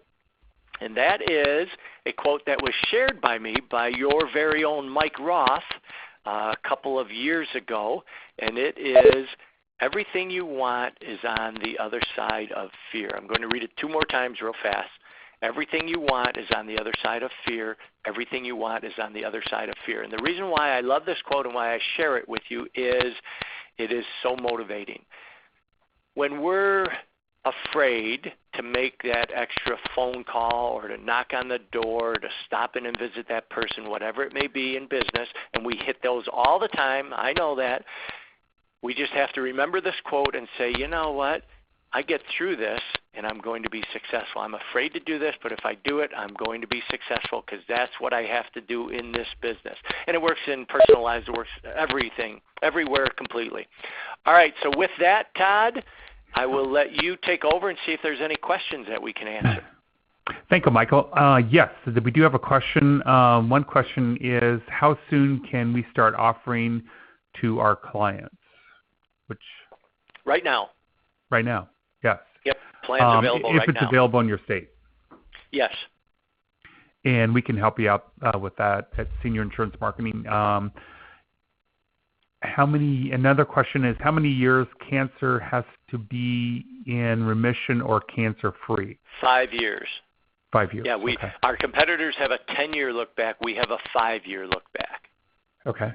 and that is a quote that was shared by me by your very own Mike Roth a couple of years ago, and it is, everything you want is on the other side of fear. I'm going to read it two more times real fast. Everything you want is on the other side of fear. Everything you want is on the other side of fear. And the reason why I love this quote and why I share it with you is it is so motivating. When we're afraid to make that extra phone call or to knock on the door, to stop in and visit that person, whatever it may be in business, and we hit those all the time, I know that, we just have to remember this quote and say, you know what? I get through this and I'm going to be successful. I'm afraid to do this, but if I do it, I'm going to be successful because that's what I have to do in this business. And it works in personal lives. It works everything, everywhere completely. All right, so with that, Todd, I will let you take over and see if there's any questions that we can answer. Thank you, Michael. Yes, we do have a question. One question is, how soon can we start offering to our clients? Right now. Right now, yes. Yep, plans available right now. If it's available in your state. Yes. And we can help you out with that at Senior Insurance Marketing. Another question is, how many years cancer has to be in remission or cancer-free? 5 years. 5 years. Yeah, okay. Our competitors have a 10-year look back. We have a 5-year look back. Okay.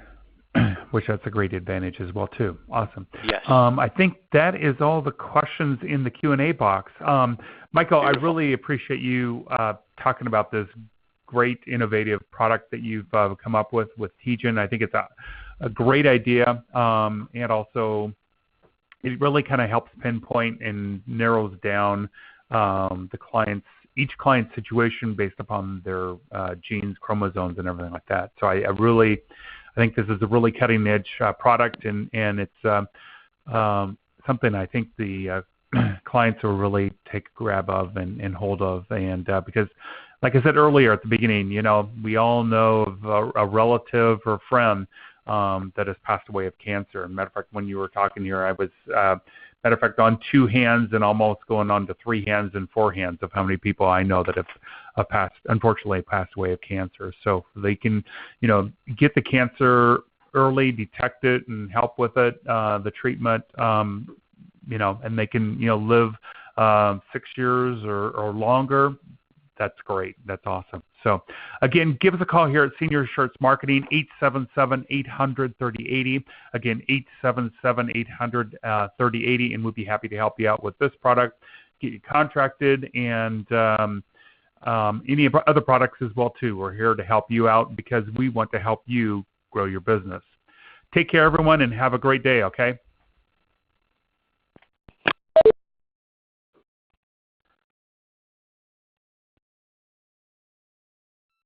Which that's a great advantage as well too. Awesome. Yes. I think that is all the questions in the Q&A box. Michael, Beautiful. I really appreciate you talking about this great innovative product that you've come up with TGen. I think it's a great idea, and also it really kind of helps pinpoint and narrows down each client's situation based upon their genes, chromosomes, and everything like that. So I think this is a really cutting-edge product, and it's something I think the clients will really take a grab of and hold of. And because, like I said earlier at the beginning, we all know of a relative or friend that has passed away of cancer. As a matter of fact, when you were talking here, I was Matter of fact, on 2 hands and almost going on to 3 hands and 4 hands of how many people I know that have unfortunately passed away of cancer. So they can, get the cancer early, detect it, and help with it, the treatment, and they can, live 6 years or longer. That's great. That's awesome. So, again, give us a call here at Senior Insurance Marketing, 877-800-3080. Again, 877-800-3080, and we'd be happy to help you out with this product, get you contracted, and any other products as well, too. We're here to help you out because we want to help you grow your business. Take care, everyone, and have a great day, okay?